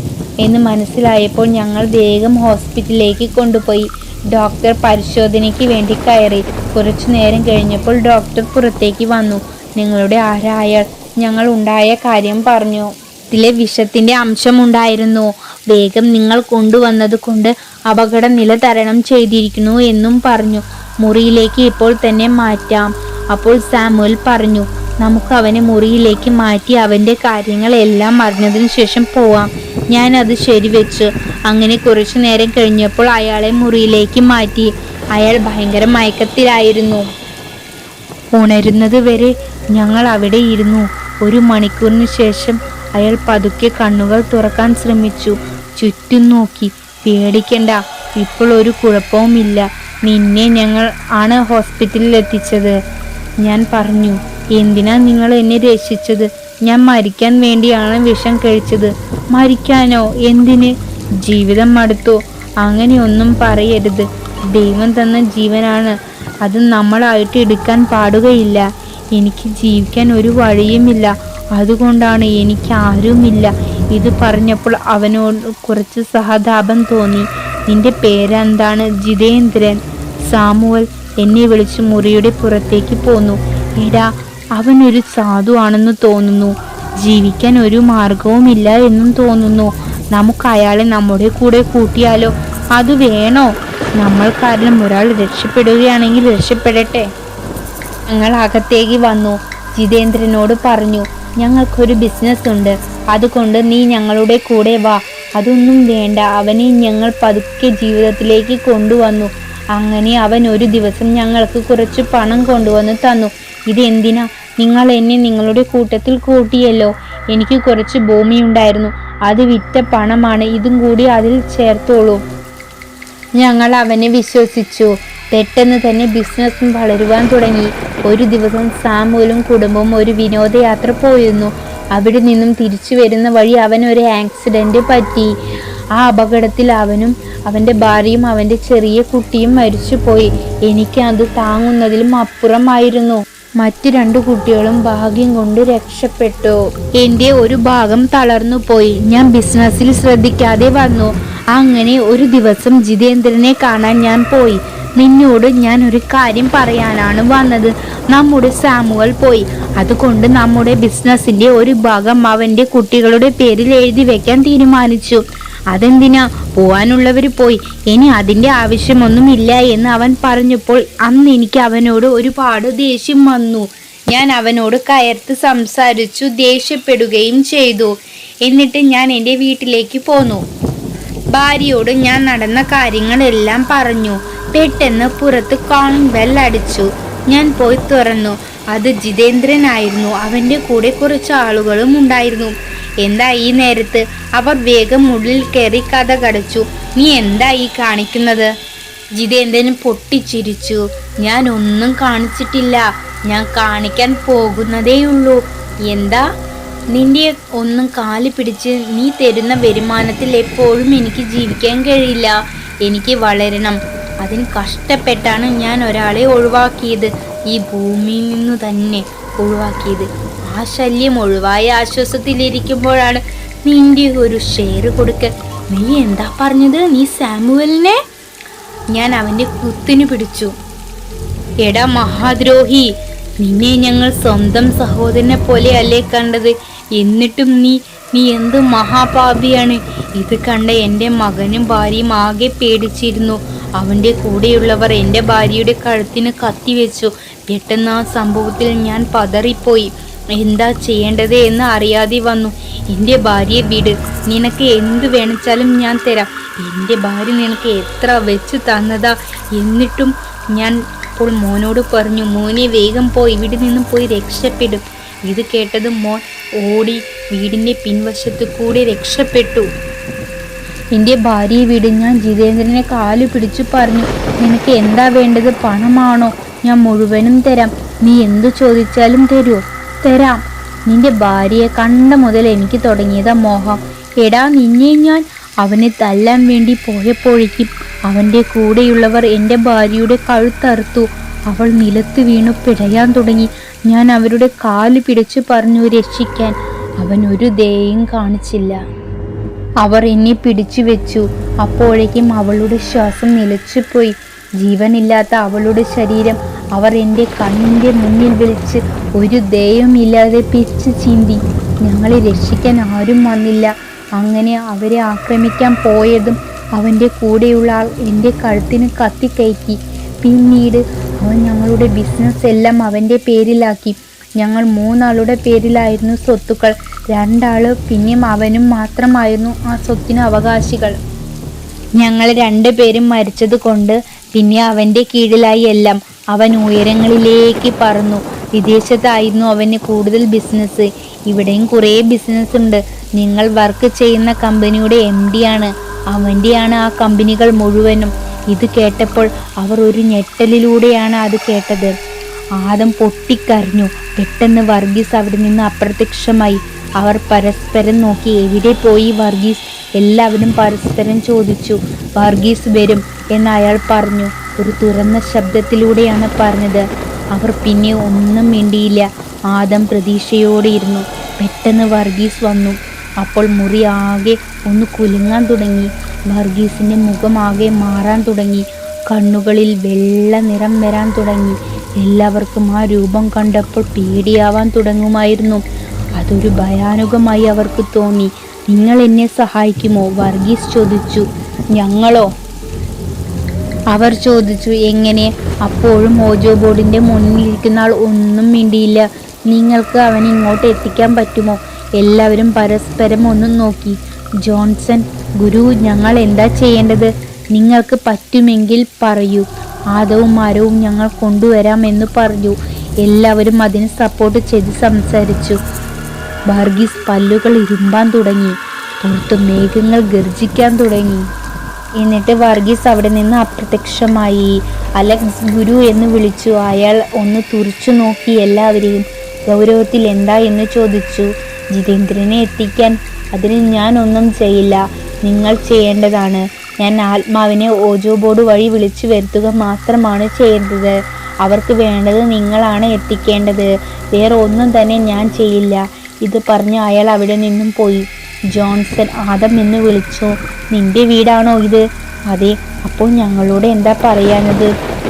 എന്ന് മനസ്സിലായപ്പോൾ ഞങ്ങൾ വേഗം ഹോസ്പിറ്റലിലേക്ക് കൊണ്ടുപോയി. ഡോക്ടർ പരിശോധനയ്ക്ക് വേണ്ടി കയറി. കുറച്ചു നേരം കഴിഞ്ഞപ്പോൾ ഡോക്ടർ പുറത്തേക്ക് വന്നു. നിങ്ങളുടെ ആരാ അയാൾ? ഞങ്ങൾ ഉണ്ടായ കാര്യം പറഞ്ഞു. ഇതിലെ വിഷത്തിന്റെ അംശമുണ്ടായിരുന്നു. വേഗം നിങ്ങൾ കൊണ്ടുവന്നത് കൊണ്ട് അപകട നില തരണം ചെയ്തിരിക്കുന്നു എന്നും പറഞ്ഞു. മുറിയിലേക്ക് ഇപ്പോൾ തന്നെ മാറ്റാം. അപ്പോൾ സാമുവൽ പറഞ്ഞു, നമുക്ക് അവനെ മുറിയിലേക്ക് മാറ്റി അവൻ്റെ കാര്യങ്ങളെല്ലാം അറിഞ്ഞതിന് ശേഷം പോവാം. ഞാൻ അത് ശരിവെച്ചു. അങ്ങനെ കുറച്ചു നേരം കഴിഞ്ഞപ്പോൾ അയാളെ മുറിയിലേക്ക് മാറ്റി. അയാൾ ഭയങ്കര മയക്കത്തിലായിരുന്നു. ഉണരുന്നത് വരെ ഞങ്ങൾ അവിടെ ഇരുന്നു. 1 മണിക്കൂറിന് ശേഷം അയാൾ പതുക്കെ കണ്ണുകൾ തുറക്കാൻ ശ്രമിച്ചു. ചുറ്റും നോക്കി. പേടിക്കണ്ട, ഇപ്പോൾ ഒരു കുഴപ്പവുമില്ല. നിന്നെ ഞങ്ങൾ ആണ് ഹോസ്പിറ്റലിൽ എത്തിച്ചത്. ഞാൻ പറഞ്ഞു, എന്തിനാ നിങ്ങൾ എന്നെ രക്ഷിച്ചത്? ഞാൻ മരിക്കാൻ വേണ്ടിയാണ് വിഷം കഴിച്ചത്. മരിക്കാനോ? എന്തിന്? ജീവിതം മടുത്തു. അങ്ങനെയൊന്നും പറയരുത്. ദൈവം തന്ന ജീവനാണ്. അത് നമ്മളായിട്ട് എടുക്കാൻ പാടുകയില്ല. എനിക്ക് ജീവിക്കാൻ ഒരു വഴിയുമില്ല. അതുകൊണ്ടാണ് എനിക്ക് ആരുമില്ല. ഇത് പറഞ്ഞപ്പോൾ അവനോട് കുറച്ച് സഹതാപം തോന്നി. നിന്റെ പേരെന്താണ്? ജിതേന്ദ്രൻ. സാമുവൽ എന്നെ വിളിച്ച് മുറിയുടെ പുറത്തേക്ക് പോന്നു. എടാ, അവനൊരു സാധു ആണെന്ന് തോന്നുന്നു. ജീവിക്കാൻ ഒരു മാർഗവുമില്ല എന്നും തോന്നുന്നു. നമുക്ക് അയാളെ നമ്മുടെ കൂടെ കൂട്ടിയാലോ? അത് വേണോ? നമ്മൾ കാരണം ഒരാൾ രക്ഷപ്പെടുകയാണെങ്കിൽ രക്ഷപ്പെടട്ടെ. ഞങ്ങൾ അകത്തേക്ക് വന്നു. ജിതേന്ദ്രനോട് പറഞ്ഞു, ഞങ്ങൾക്കൊരു ബിസിനസ് ഉണ്ട്. അതുകൊണ്ട് നീ ഞങ്ങളുടെ കൂടെ വാ. അതൊന്നും വേണ്ട. അവനെ ഞങ്ങൾ പതുക്കെ ജീവിതത്തിലേക്ക് കൊണ്ടുവന്നു. അങ്ങനെ അവൻ ഒരു ദിവസം ഞങ്ങൾക്ക് കുറച്ച് പണം കൊണ്ടുവന്ന് തന്നു. ഇതെന്തിനാ? നിങ്ങൾ എന്നെ നിങ്ങളുടെ കൂട്ടത്തിൽ കൂട്ടിയല്ലോ. എനിക്ക് കുറച്ച് ഭൂമി ഉണ്ടായിരുന്നു. അത് വിറ്റ പണമാണ്. ഇതും കൂടി അതിൽ ചേർത്തോളൂ. ഞങ്ങൾ അവനെ വിശ്വസിച്ചു. പെട്ടെന്ന് തന്നെ ബിസിനസ് വളരുവാൻ തുടങ്ങി. ഒരു ദിവസം സാമുവലും കുടുംബവും ഒരു വിനോദയാത്ര പോയിരുന്നു. അവിടെ നിന്നും തിരിച്ചു വരുന്ന വഴി അവൻ ഒരു ആക്സിഡന്റ് പറ്റി. ആ അപകടത്തിൽ അവനും അവൻ്റെ ഭാര്യയും അവൻ്റെ ചെറിയ കുട്ടിയും മരിച്ചുപോയി. എനിക്ക് അത് താങ്ങുന്നതിലും അപ്പുറമായിരുന്നു. മറ്റു 2 കുട്ടികളും ഭാഗ്യം കൊണ്ട് രക്ഷപ്പെട്ടു. എൻ്റെ ഒരു ഭാഗം തളർന്നു പോയി. ഞാൻ ബിസിനസ്സിൽ ശ്രദ്ധിക്കാതെ വന്നു. അങ്ങനെ ഒരു ദിവസം ജിതേന്ദ്രനെ കാണാൻ ഞാൻ പോയി. നിന്നോട് ഞാൻ ഒരു കാര്യം പറയാനാണ് വന്നത്. നമ്മുടെ സാമുവൽ പോയി. അതുകൊണ്ട് നമ്മുടെ ബിസിനസിന്റെ ഒരു ഭാഗം അവൻ്റെ കുട്ടികളുടെ പേരിൽ എഴുതി വെക്കാൻ തീരുമാനിച്ചു. അതെന്തിനാ? പോവാനുള്ളവർ പോയി. ഇനി അതിൻ്റെ ആവശ്യമൊന്നുമില്ല എന്ന് അവൻ പറഞ്ഞപ്പോൾ അന്ന് എനിക്ക് അവനോട് ഒരുപാട് ദേഷ്യം വന്നു. ഞാൻ അവനോട് കയർത്ത് സംസാരിച്ചു, ദേഷ്യപ്പെടുകയും ചെയ്തു. എന്നിട്ട് ഞാൻ എൻ്റെ വീട്ടിലേക്ക് പോന്നു. ഭാര്യയോട് ഞാൻ നടന്ന കാര്യങ്ങളെല്ലാം പറഞ്ഞു. പെട്ടെന്ന് പുറത്ത് കോളിംഗ് ബെൽ അടിച്ചു. ഞാൻ പോയി തുറന്നു. അത് ജിതേന്ദ്രനായിരുന്നു. അവൻ്റെ കൂടെ കുറച്ച് ആളുകളും ഉണ്ടായിരുന്നു. എന്താ ഈ നേരത്ത്? അവർ വേഗം ഉള്ളിൽ കയറി കഥ കടച്ചു. നീ എന്താ ഈ കാണിക്കുന്നത്? ജിതേന്ദ്രൻ പൊട്ടിച്ചിരിച്ചു. ഞാൻ ഒന്നും കാണിച്ചിട്ടില്ല. ഞാൻ കാണിക്കാൻ പോകുന്നതേയുള്ളൂ. എന്താ? നിന്റെ ഒന്നും കാല് പിടിച്ച് നീ തരുന്ന വരുമാനത്തിൽ എപ്പോഴും എനിക്ക് ജീവിക്കാൻ കഴിയില്ല. എനിക്ക് വളരണം. അതിന് കഷ്ടപ്പെട്ടാണ് ഞാൻ ഒരാളെ ഒഴിവാക്കിയത്. ഈ ഭൂമിയിൽ നിന്നു തന്നെ ഒഴിവാക്കിയത്. ആ ശല്യം ഒഴിവായ ആശ്വാസത്തിലിരിക്കുമ്പോഴാണ് നിന്റെ ഒരു ഷെയർ കൊടുക്കൽ. നീ എന്താ പറഞ്ഞത്? നീ സാമുവലിനെ? ഞാൻ അവൻ്റെ കുത്തിന് പിടിച്ചു. എടാ മഹാദ്രോഹി, നിന്നെ ഞങ്ങൾ സ്വന്തം സഹോദരനെ പോലെ അല്ലേ കണ്ടത്? എന്നിട്ടും നീ എന്ത് മഹാപാപിയാണ്! ഇത് കണ്ട എൻ്റെ മകനും ഭാര്യയും ആകെ പേടിച്ചിരുന്നു. അവൻ്റെ കൂടെയുള്ളവർ എൻ്റെ ഭാര്യയുടെ കഴുത്തിന് കത്തിവെച്ചു. പെട്ടെന്ന് ആ സംഭവത്തിൽ ഞാൻ പതറിപ്പോയി. എന്താ ചെയ്യേണ്ടത് എന്ന് അറിയാതെ വന്നു. എൻ്റെ ഭാര്യയെ വിട്. നിനക്ക് എന്ത് വേണിച്ചാലും ഞാൻ തരാം. എൻ്റെ ഭാര്യ നിനക്ക് എത്ര വെച്ച് തന്നതാ. എന്നിട്ടും ഞാൻ അപ്പോൾ മോനോട് പറഞ്ഞു, മോനെ വേഗം പോയി ഇവിടെ നിന്നും പോയി രക്ഷപ്പെടും. ഇത് കേട്ടത് മോൻ ഓടി വീടിൻ്റെ പിൻവശത്തു കൂടി രക്ഷപ്പെട്ടു. എൻ്റെ ഭാര്യയെ വിട്. ഞാൻ ജിതേന്ദ്രനെ കാലു പിടിച്ചു പറഞ്ഞു, നിനക്ക് എന്താ വേണ്ടത്? പണമാണോ? ഞാൻ മുഴുവനും തരാം. നീ എന്തു ചോദിച്ചാലും തരുമോ? തരാം. നിന്റെ ഭാര്യയെ കണ്ട മുതൽ എനിക്ക് തുടങ്ങിയതാ മോഹം. എടാ, നിന്നെ ഞാൻ അവനെ തല്ലാൻ വേണ്ടി പോയപ്പോഴേക്കും അവൻ്റെ കൂടെയുള്ളവർ എൻ്റെ ഭാര്യയുടെ കഴുത്തറുത്തു. അവൾ നിലത്ത് വീണു പിടയാൻ തുടങ്ങി. ഞാൻ അവരുടെ കാല് പിടിച്ചു പറഞ്ഞു രക്ഷിക്കാൻ. അവൻ ഒരു ദയയും കാണിച്ചില്ല. അവർ എന്നെ പിടിച്ചു വെച്ചു. അപ്പോഴേക്കും അവളുടെ ശ്വാസം നിലച്ചുപോയി. ജീവനില്ലാത്ത അവളുടെ ശരീരം അവർ എൻ്റെ കണ്ണിൻ്റെ മുന്നിൽ വിളിച്ച് ഒരു ദയവുമില്ലാതെ പിരിച്ചു ചീന്തി. ഞങ്ങളെ രക്ഷിക്കാൻ ആരും വന്നില്ല. അങ്ങനെ അവരെ ആക്രമിക്കാൻ പോയതും അവൻ്റെ കൂടെയുള്ള ആൾ എൻ്റെ കഴുത്തിന് കത്തിക്കയറ്റി. പിന്നീട് അവൻ ഞങ്ങളുടെ ബിസിനസ് എല്ലാം അവൻ്റെ പേരിലാക്കി. ഞങ്ങൾ 3 ആളുടെ പേരിലായിരുന്നു സ്വത്തുക്കൾ. 2 ആള് പിന്നെയും അവനും മാത്രമായിരുന്നു ആ സ്വത്തിന് അവകാശികൾ. ഞങ്ങൾ 2 പേരും മരിച്ചത് കൊണ്ട് പിന്നെ അവൻ്റെ കീഴിലായി എല്ലാം. അവൻ ഉയരങ്ങളിലേക്ക് പറന്നു. വിദേശത്തായിരുന്നു അവന് കൂടുതൽ ബിസിനസ്. ഇവിടെയും കുറേ ബിസിനസ് ഉണ്ട്. നിങ്ങൾ വർക്ക് ചെയ്യുന്ന കമ്പനിയുടെ MD ആണ്. അവൻ്റെയാണ് ആ കമ്പനികൾ മുഴുവനും. ഇത് കേട്ടപ്പോൾ അവർ ഒരു ഞെട്ടലിലൂടെയാണ് അത് കേട്ടത്. ആദം പൊട്ടിക്കരഞ്ഞു. പെട്ടെന്ന് വർഗീസ് അവിടെ നിന്ന് അപ്രത്യക്ഷമായി. അവർ പരസ്പരം നോക്കി. എവിടെ പോയി വർഗീസ്? എല്ലാവരും പരസ്പരം ചോദിച്ചു. വർഗീസ് വരും എന്ന് അയാൾ പറഞ്ഞു. ഒരു തുറന്ന ശബ്ദത്തിലൂടെയാണ് പറഞ്ഞത്. അവർ പിന്നെ ഒന്നും മിണ്ടിയില്ല. ആദം പ്രതീക്ഷയോടെ ഇരുന്നു. പെട്ടെന്ന് വർഗീസ് വന്നു. അപ്പോൾ മുറി ആകെ ഒന്ന് കുലുങ്ങാൻ തുടങ്ങി. വർഗീസിൻ്റെ മുഖമാകെ മാറാൻ തുടങ്ങി. കണ്ണുകളിൽ വെള്ള നിറം വരാൻ തുടങ്ങി. എല്ലാവർക്കും ആ രൂപം കണ്ടപ്പോൾ പേടിയാവാൻ തുടങ്ങുമായിരുന്നു. അതൊരു ഭയാനകമായി അവർക്ക് തോന്നി. നിങ്ങൾ എന്നെ സഹായിക്കുമോ? വർഗീസ് ചോദിച്ചു. ഞങ്ങളോ? അവർ ചോദിച്ചു. എങ്ങനെ? അപ്പോഴും ഓജോ ബോർഡിൻ്റെ മുന്നിലിരിക്കുന്ന ആൾ ഒന്നും മിണ്ടിയില്ല. നിങ്ങൾക്ക് അവനെ ഇങ്ങോട്ട് എത്തിക്കാൻ പറ്റുമോ? എല്ലാവരും പരസ്പരം ഒന്നും നോക്കി. ജോൺസൺ, ഗുരു, ഞങ്ങൾ എന്താ ചെയ്യേണ്ടത്? നിങ്ങൾക്ക് പറ്റുമെങ്കിൽ പറയൂ. ആദവും മരവും ഞങ്ങൾ കൊണ്ടുവരാം എന്ന് പറഞ്ഞു. എല്ലാവരും അതിന് സപ്പോർട്ട് ചെയ്ത് സംസാരിച്ചു. വർഗീസ് പല്ലുകൾ ഇരുമ്പാൻ തുടങ്ങി. പുറത്ത് മേഘങ്ങൾ ഗർജിക്കാൻ തുടങ്ങി. എന്നിട്ട് വർഗീസ് അവിടെ നിന്ന് അപ്രത്യക്ഷമായി. അലക്സ്, ഗുരു എന്ന് വിളിച്ചു. അയാൾ ഒന്ന് തുറിച്ചു നോക്കി എല്ലാവരെയും. ഗൗരവത്തിൽ എന്താ എന്ന് ചോദിച്ചു. ജിതേന്ദ്രനെ എത്തിക്കാൻ. അതിന് ഞാൻ ഒന്നും ചെയ്യില്ല. നിങ്ങൾ ചെയ്യേണ്ടതാണ്. ഞാൻ ആത്മാവിനെ ഓജോ ബോർഡ് വഴി വിളിച്ചു വരുത്തുക മാത്രമാണ് ചെയ്യേണ്ടത്. അവർക്ക് വേണ്ടത് നിങ്ങളാണ് എത്തിക്കേണ്ടത്. വേറെ ഒന്നും തന്നെ ഞാൻ ചെയ്യില്ല. ഇത് പറഞ്ഞ് അയാൾ അവിടെ നിന്നും പോയി. ജോൺസൺ, ആദം എന്ന് വിളിച്ചു. നിന്റെ വീടാണോ ഇത്? അതെ. അപ്പോൾ ഞങ്ങളോട് എന്താ പറയാനത്?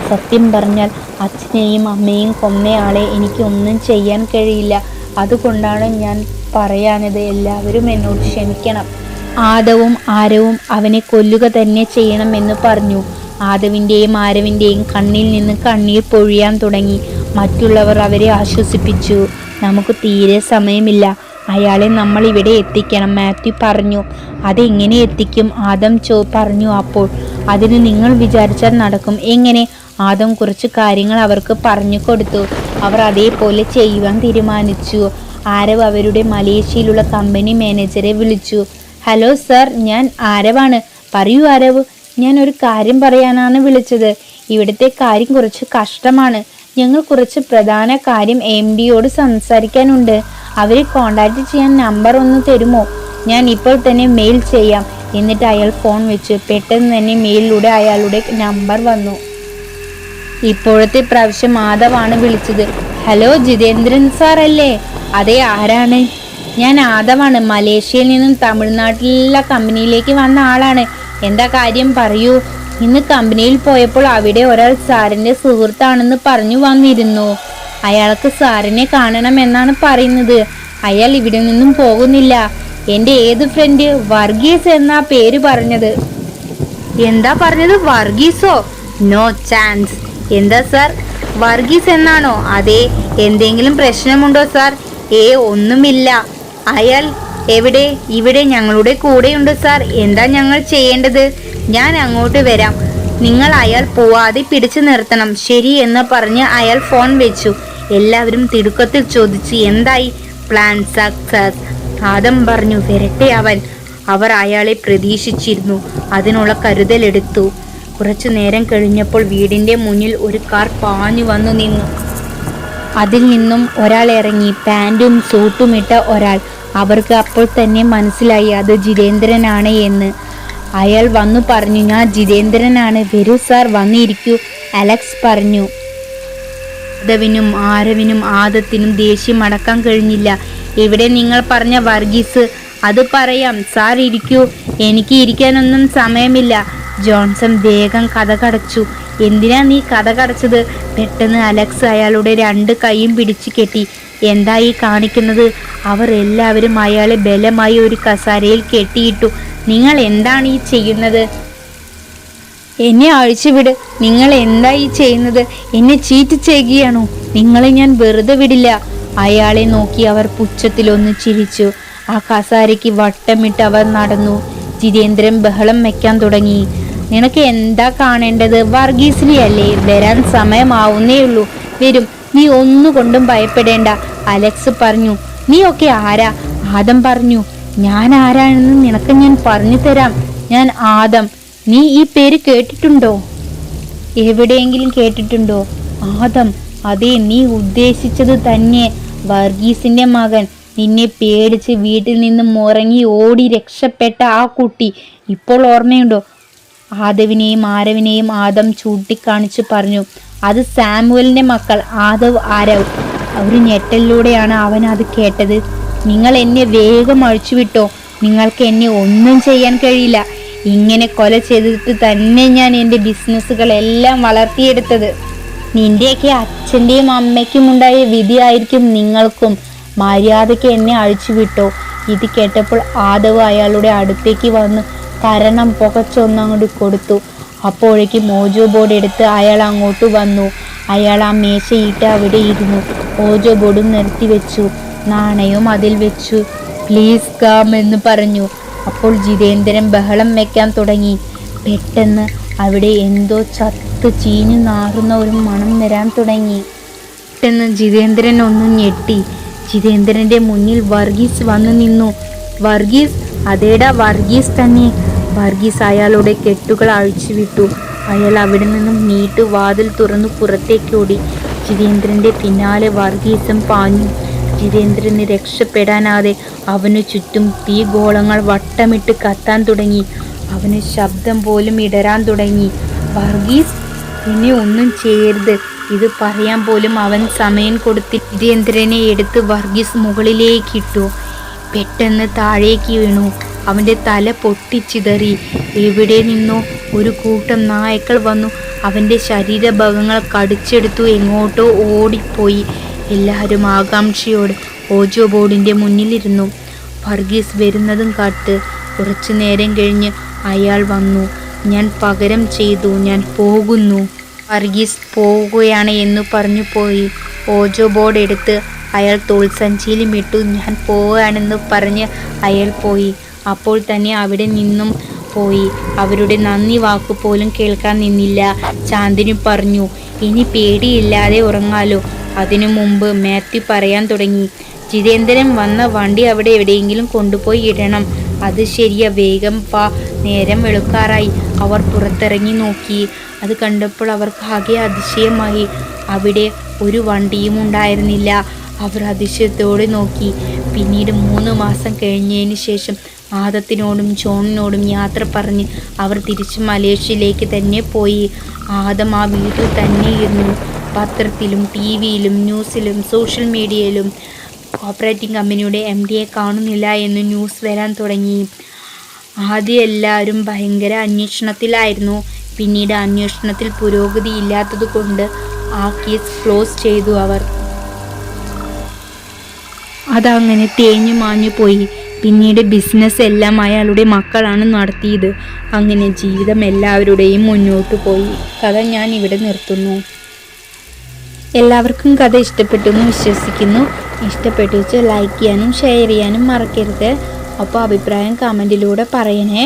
സത്യം പറഞ്ഞാൽ അച്ഛനെയും അമ്മയും കൊന്നയാളെ എനിക്ക് ഒന്നും ചെയ്യാൻ കഴിയില്ല. അതുകൊണ്ടാണ് ഞാൻ പറയാനത്. എല്ലാവരും എന്നോട് ക്ഷമിക്കണം. ആദവും ആരവും അവനെ കൊല്ലുക തന്നെ ചെയ്യണമെന്ന് പറഞ്ഞു. ആദവിൻ്റെയും ആരവിൻ്റെയും കണ്ണിൽ നിന്ന് കണ്ണീർ പൊഴിയാൻ തുടങ്ങി. മറ്റുള്ളവർ അവരെ ആശ്വസിപ്പിച്ചു. നമുക്ക് തീരെ സമയമില്ല. അയാളെ നമ്മൾ ഇവിടെ എത്തിക്കണം, മാത്യു പറഞ്ഞു. അതെങ്ങനെ എത്തിക്കും? ആദം പറഞ്ഞു. അപ്പോൾ അതിന് നിങ്ങൾ വിചാരിച്ചാൽ നടക്കും. എങ്ങനെ? ആദം കുറച്ച് കാര്യങ്ങൾ അവർക്ക് പറഞ്ഞു കൊടുത്തു. അവർ അതേപോലെ ചെയ്യുവാൻ തീരുമാനിച്ചു. ആരവ് അവരുടെ മലേഷ്യയിലുള്ള കമ്പനി മാനേജറെ വിളിച്ചു. ഹലോ സർ, ഞാൻ ആരവാണ്. പറയൂ ആരവ്. ഞാൻ ഒരു കാര്യം പറയാനാണ് വിളിച്ചത്. ഇവിടുത്തെ കാര്യം കുറച്ച് കഷ്ടമാണ്. ഞങ്ങൾ കുറച്ച് പ്രധാന കാര്യം MDയോട് സംസാരിക്കാനുണ്ട്. അവരെ കോണ്ടാക്ട് ചെയ്യാൻ നമ്പർ ഒന്ന് തരുമോ? ഞാൻ ഇപ്പോൾ തന്നെ മെയിൽ ചെയ്യാം. എന്നിട്ട് അയാൾ ഫോൺ വെച്ചു. പെട്ടെന്ന് തന്നെ മെയിലിലൂടെ അയാളുടെ നമ്പർ വന്നു. ഇപ്പോഴത്തെ പ്രാവശ്യം ആദവാണ് വിളിച്ചത്. ഹലോ, ജിതേന്ദ്രൻ സാർ അല്ലേ? അതെ, ആരാണ്? ഞാൻ ആദവാണ്. മലേഷ്യയിൽ നിന്നും തമിഴ്നാട്ടിലുള്ള കമ്പനിയിലേക്ക് വന്ന ആളാണ്. എന്താ കാര്യം? പറയൂ. ഇന്ന് കമ്പനിയിൽ പോയപ്പോൾ അവിടെ ഒരാൾ സാറിൻ്റെ സുഹൃത്താണെന്ന് പറഞ്ഞു വന്നിരുന്നു. അയാൾക്ക് സാറിനെ കാണണമെന്നാണ് പറയുന്നത്. അയാൾ ഇവിടെ നിന്നും പോകുന്നില്ല. എൻ്റെ ഏത് ഫ്രണ്ട്? വർഗീസ് എന്നാ പേര് പറഞ്ഞത്. എന്താ പറഞ്ഞത്? വർഗീസോ? No chance. എന്താ സാർ, വർഗീസ് എന്നാണോ? അതെ. എന്തെങ്കിലും പ്രശ്നമുണ്ടോ സാർ? ഒന്നുമില്ല. അയാൾ എവിടെ? ഇവിടെ ഞങ്ങളുടെ കൂടെയുണ്ട് സാർ. എന്താ ഞങ്ങൾ ചെയ്യേണ്ടത്? ഞാൻ അങ്ങോട്ട് വരാം. നിങ്ങൾ അയാൾ പോവാതെ പിടിച്ചു നിർത്തണം. ശരി എന്ന് പറഞ്ഞ് അയാൾ ഫോൺ വെച്ചു. എല്ലാവരും തിടുക്കത്തിൽ ചോദിച്ചു, എന്തായി? Plan success. ആദം പറഞ്ഞു, വരട്ടെ അവൻ. അവർ അയാളെ പ്രതീക്ഷിച്ചിരുന്നു. അതിനുള്ള കരുതലെടുത്തു. കുറച്ചു നേരം കഴിഞ്ഞപ്പോൾ വീടിൻ്റെ മുന്നിൽ ഒരു കാർ പാഞ്ഞു വന്നു നിന്നു. അതിൽ നിന്നും ഒരാൾ ഇറങ്ങി, പാൻറ്റും സൂട്ടും ഇട്ട ഒരാൾ. അവർക്ക് അപ്പോൾ തന്നെ മനസ്സിലായി അത് ജിതേന്ദ്രനാണ് എന്ന്. അയാൾ വന്നു പറഞ്ഞു, ഞാൻ ജിതേന്ദ്രനാണ്, വരൂ സാർ വന്നിരിക്കൂ, അലക്സ് പറഞ്ഞു. ആദവിനും ആരവിനും ആദത്തിനും ദേഷ്യം അടക്കാൻ കഴിഞ്ഞില്ല. എവിടെ നിങ്ങൾ പറഞ്ഞ വർഗീസ്? അത് പറയാം, സാർ ഇരിക്കൂ. എനിക്ക് ഇരിക്കാനൊന്നും സമയമില്ല. ജോൺസൺ വേഗം കഥ കടച്ചു. എന്തിനാ നീ കഥ കടച്ചത്? പെട്ടെന്ന് അലക്സ് അയാളുടെ 2 കൈയും പിടിച്ചു കെട്ടി. എന്താ ഈ കാണിക്കുന്നത്? അവർ എല്ലാവരും അയാളെ ബലമായി ഒരു കസാരയിൽ കെട്ടിയിട്ടു. നിങ്ങൾ എന്താണ് ഈ ചെയ്യുന്നത്? എന്നെ അഴിച്ചുവിട്. നിങ്ങൾ എന്താ ഈ ചെയ്യുന്നത്? എന്നെ ചീറ്റ് ചെയ്യുകയാണോ? നിങ്ങളെ ഞാൻ വെറുതെ വിടില്ല. അയാളെ നോക്കി അവർ പുച്ഛത്തിലൊന്ന് ചിരിച്ചു. ആ കസാരയ്ക്ക് വട്ടമിട്ട് അവർ നടന്നു. ജിതേന്ദ്രൻ ബഹളം വെക്കാൻ തുടങ്ങി. നിനക്ക് എന്താ കാണേണ്ടത്? വർഗീസിനെ അല്ലേ? വരാൻ സമയമാവുന്നേ ഉള്ളൂ, വരും. നീ ഒന്നുകൊണ്ടും ഭയപ്പെടേണ്ട, അലക്സ് പറഞ്ഞു. നീ ഒക്കെ ആരാ? ആദം പറഞ്ഞു. ഞാൻ ആരാണെന്ന് നിനക്ക് ഞാൻ പറഞ്ഞു തരാം. ഞാൻ ആദം. നീ ഈ പേര് കേട്ടിട്ടുണ്ടോ? എവിടെയെങ്കിലും കേട്ടിട്ടുണ്ടോ? ആദം, അതെ, നീ ഉദ്ദേശിച്ചത് തന്നെ. വർഗീസിന്റെ മകൻ. നിന്നെ പേടിച്ച് വീട്ടിൽ നിന്നും ഉറങ്ങി ഓടി രക്ഷപ്പെട്ട ആ കുട്ടി. ഇപ്പോൾ ഓർമ്മയുണ്ടോ? ആദവിനെയും ആരവിനെയും ആദം ചൂണ്ടിക്കാണിച്ചു പറഞ്ഞു. അത് സാമുവലിന്റെ മക്കൾ, ആദവ്, ആരവ്. ഒരു ഞെട്ടലിലൂടെയാണ് അവൻ അത് കേട്ടത്. നിങ്ങൾ എന്നെ വേഗം അഴിച്ചുവിട്ടോ. നിങ്ങൾക്ക് എന്നെ ഒന്നും ചെയ്യാൻ കഴിയില്ല. ഇങ്ങനെ കൊല ചെയ്തിട്ട് തന്നെ ഞാൻ എൻ്റെ ബിസിനസ്സുകളെല്ലാം വളർത്തിയെടുത്തത്. നിന്റെയൊക്കെ അച്ഛൻ്റെയും അമ്മയ്ക്കും ഉണ്ടായ വിധിയായിരിക്കും നിങ്ങൾക്കും. മര്യാദയ്ക്ക് എന്നെ അഴിച്ചുവിട്ടോ. ഇത് കേട്ടപ്പോൾ ആദവ് അയാളുടെ അടുത്തേക്ക് വന്ന് കരണം പുകച്ചൊന്നങ്ങോട്ട് കൊടുത്തു. അപ്പോഴേക്കും ഓജോ ബോർഡ് എടുത്ത് അയാൾ അങ്ങോട്ട് വന്നു. അയാൾ ആ മേശയിട്ട് അവിടെ ഇരുന്നു. ഓജോ ബോർഡും നിർത്തി വെച്ചു. നാണയവും അതിൽ വെച്ചു. പ്ലീസ് കം എന്ന് പറഞ്ഞു. അപ്പോൾ ജിതേന്ദ്രൻ ബഹളം വെക്കാൻ തുടങ്ങി. പെട്ടെന്ന് അവിടെ എന്തോ ചത്ത് ചീഞ്ഞു നാറുന്ന ഒരു മണം വരാൻ തുടങ്ങി. പെട്ടെന്ന് ജിതേന്ദ്രൻ ഒന്ന് ഞെട്ടി. ജിതേന്ദ്രന്റെ മുന്നിൽ വർഗീസ് വന്നു നിന്നു. വർഗീസ്? അതേടാ, വർഗീസ് തന്നെ. വർഗീസ് അയാളുടെ കെട്ടുകൾ അഴിച്ചുവിട്ടു. അയാൾ അവിടെ നിന്നും നീട്ടു വാതിൽ തുറന്നു പുറത്തേക്ക് ഓടി. ജിതേന്ദ്രന്റെ പിന്നാലെ വർഗീസും പാഞ്ഞു. ജിതേന്ദ്രന് രക്ഷപ്പെടാനാതെ അവനു ചുറ്റും തീഗോളങ്ങൾ വട്ടമിട്ട് കത്താൻ തുടങ്ങി. അവന് ശബ്ദം പോലും ഇടരാൻ തുടങ്ങി. വർഗീസ്, എന്നെ ഒന്നും ചെയ്യരുത്. ഇത് പറയാൻ പോലും അവൻ സമയം കൊടുത്തി. ജിതേന്ദ്രനെ എടുത്ത് വർഗീസ് മുകളിലേക്കിട്ടു. പെട്ടെന്ന് താഴേക്ക് വീണു. അവൻ്റെ തല പൊട്ടിച്ചിതറി. എവിടെ നിന്നോ ഒരു കൂട്ടം നായ്ക്കൾ വന്നു അവൻ്റെ ശരീരഭാഗങ്ങൾ കടിച്ചെടുത്തു എങ്ങോട്ടോ ഓടിപ്പോയി. എല്ലാവരും ആകാംക്ഷയോടെ ഓജോ ബോർഡിൻ്റെ മുന്നിലിരുന്നു. വർഗീസ് വരുന്നതും കാത്ത് കുറച്ചു നേരം കഴിഞ്ഞ് അയാൾ വന്നു. ഞാൻ പകരം ചെയ്തു, ഞാൻ പോകുന്നു. വർഗീസ് പോവുകയാണ് എന്ന് പറഞ്ഞു പോയി. ഓജോ ബോർഡ് എടുത്ത് അയാൾ തോൾസഞ്ചിയിലും ഇട്ടു. ഞാൻ പോവുകയാണെന്ന് പറഞ്ഞ് അയാൾ പോയി. അപ്പോൾ തന്നെ അവിടെ നിന്നും പോയി. അവരുടെ നന്ദി വാക്കു പോലും കേൾക്കാൻ നിന്നില്ല. ചാന്ദിനി പറഞ്ഞു, ഇനി പേടിയില്ലാതെ ഉറങ്ങാലോ. അതിനു മുമ്പ് മാത്യു പറയാൻ തുടങ്ങി. ജിതേന്ദ്രൻ വന്ന വണ്ടി അവിടെ എവിടെയെങ്കിലും കൊണ്ടുപോയി ഇടണം. അത് ശരിയാ, വേഗം വാ, നേരം വെളുക്കാറായി. അവർ പുറത്തിറങ്ങി നോക്കി. അത് കണ്ടപ്പോൾ അവർക്ക് ആകെ അതിശയമായി. അവിടെ ഒരു വണ്ടിയും ഉണ്ടായിരുന്നില്ല. അവർ അതിശയത്തോടെ നോക്കി. പിന്നീട് 3 മാസം കഴിഞ്ഞതിന് ശേഷം ആദത്തിനോടും ജോണിനോടും യാത്ര പറഞ്ഞ് അവർ തിരിച്ച് മലേഷ്യയിലേക്ക് തന്നെ പോയി. ആദം ആ വീട്ടിൽ തന്നെ ഇരുന്നു. പത്രത്തിലും ടിവിയിലും ന്യൂസിലും സോഷ്യൽ മീഡിയയിലും കോപ്പറേറ്റിംഗ് കമ്പനിയുടെ MD കാണുന്നില്ല എന്ന് ന്യൂസ് വരാൻ തുടങ്ങി. ആദ്യം എല്ലാവരും ഭയങ്കര അന്വേഷണത്തിലായിരുന്നു. പിന്നീട് അന്വേഷണത്തിൽ പുരോഗതി ഇല്ലാത്തത് കൊണ്ട് ആ കേസ് ക്ലോസ് ചെയ്തു അവർ. അതങ്ങനെ തേഞ്ഞു മാഞ്ഞു പോയി. പിന്നീട് ബിസിനസ് എല്ലാം അയാളുടെ മക്കളാണ് നടത്തിയത്. അങ്ങനെ ജീവിതം എല്ലാവരുടെയും മുന്നോട്ട് പോയി. കഥ ഞാൻ ഇവിടെ നിർത്തുന്നു. എല്ലാവർക്കും കഥ ഇഷ്ടപ്പെട്ടു എന്ന് വിശ്വസിക്കുന്നു. ഇഷ്ടപ്പെട്ടു വെച്ച് ലൈക്ക് ചെയ്യാനും ഷെയർ ചെയ്യാനും മറക്കരുത്. അപ്പോൾ അഭിപ്രായം കമൻറ്റിലൂടെ പറയണേ.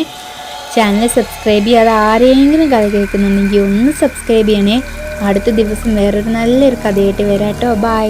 ചാനൽ സബ്സ്ക്രൈബ് ചെയ്യാതെ ആരെങ്കിലും കഥ കേൾക്കുന്നുണ്ടെങ്കിൽ ഒന്ന് സബ്സ്ക്രൈബ് ചെയ്യണേ. അടുത്ത ദിവസം വേറൊരു നല്ലൊരു കഥയായിട്ട് വരാം കേട്ടോ. ബൈ.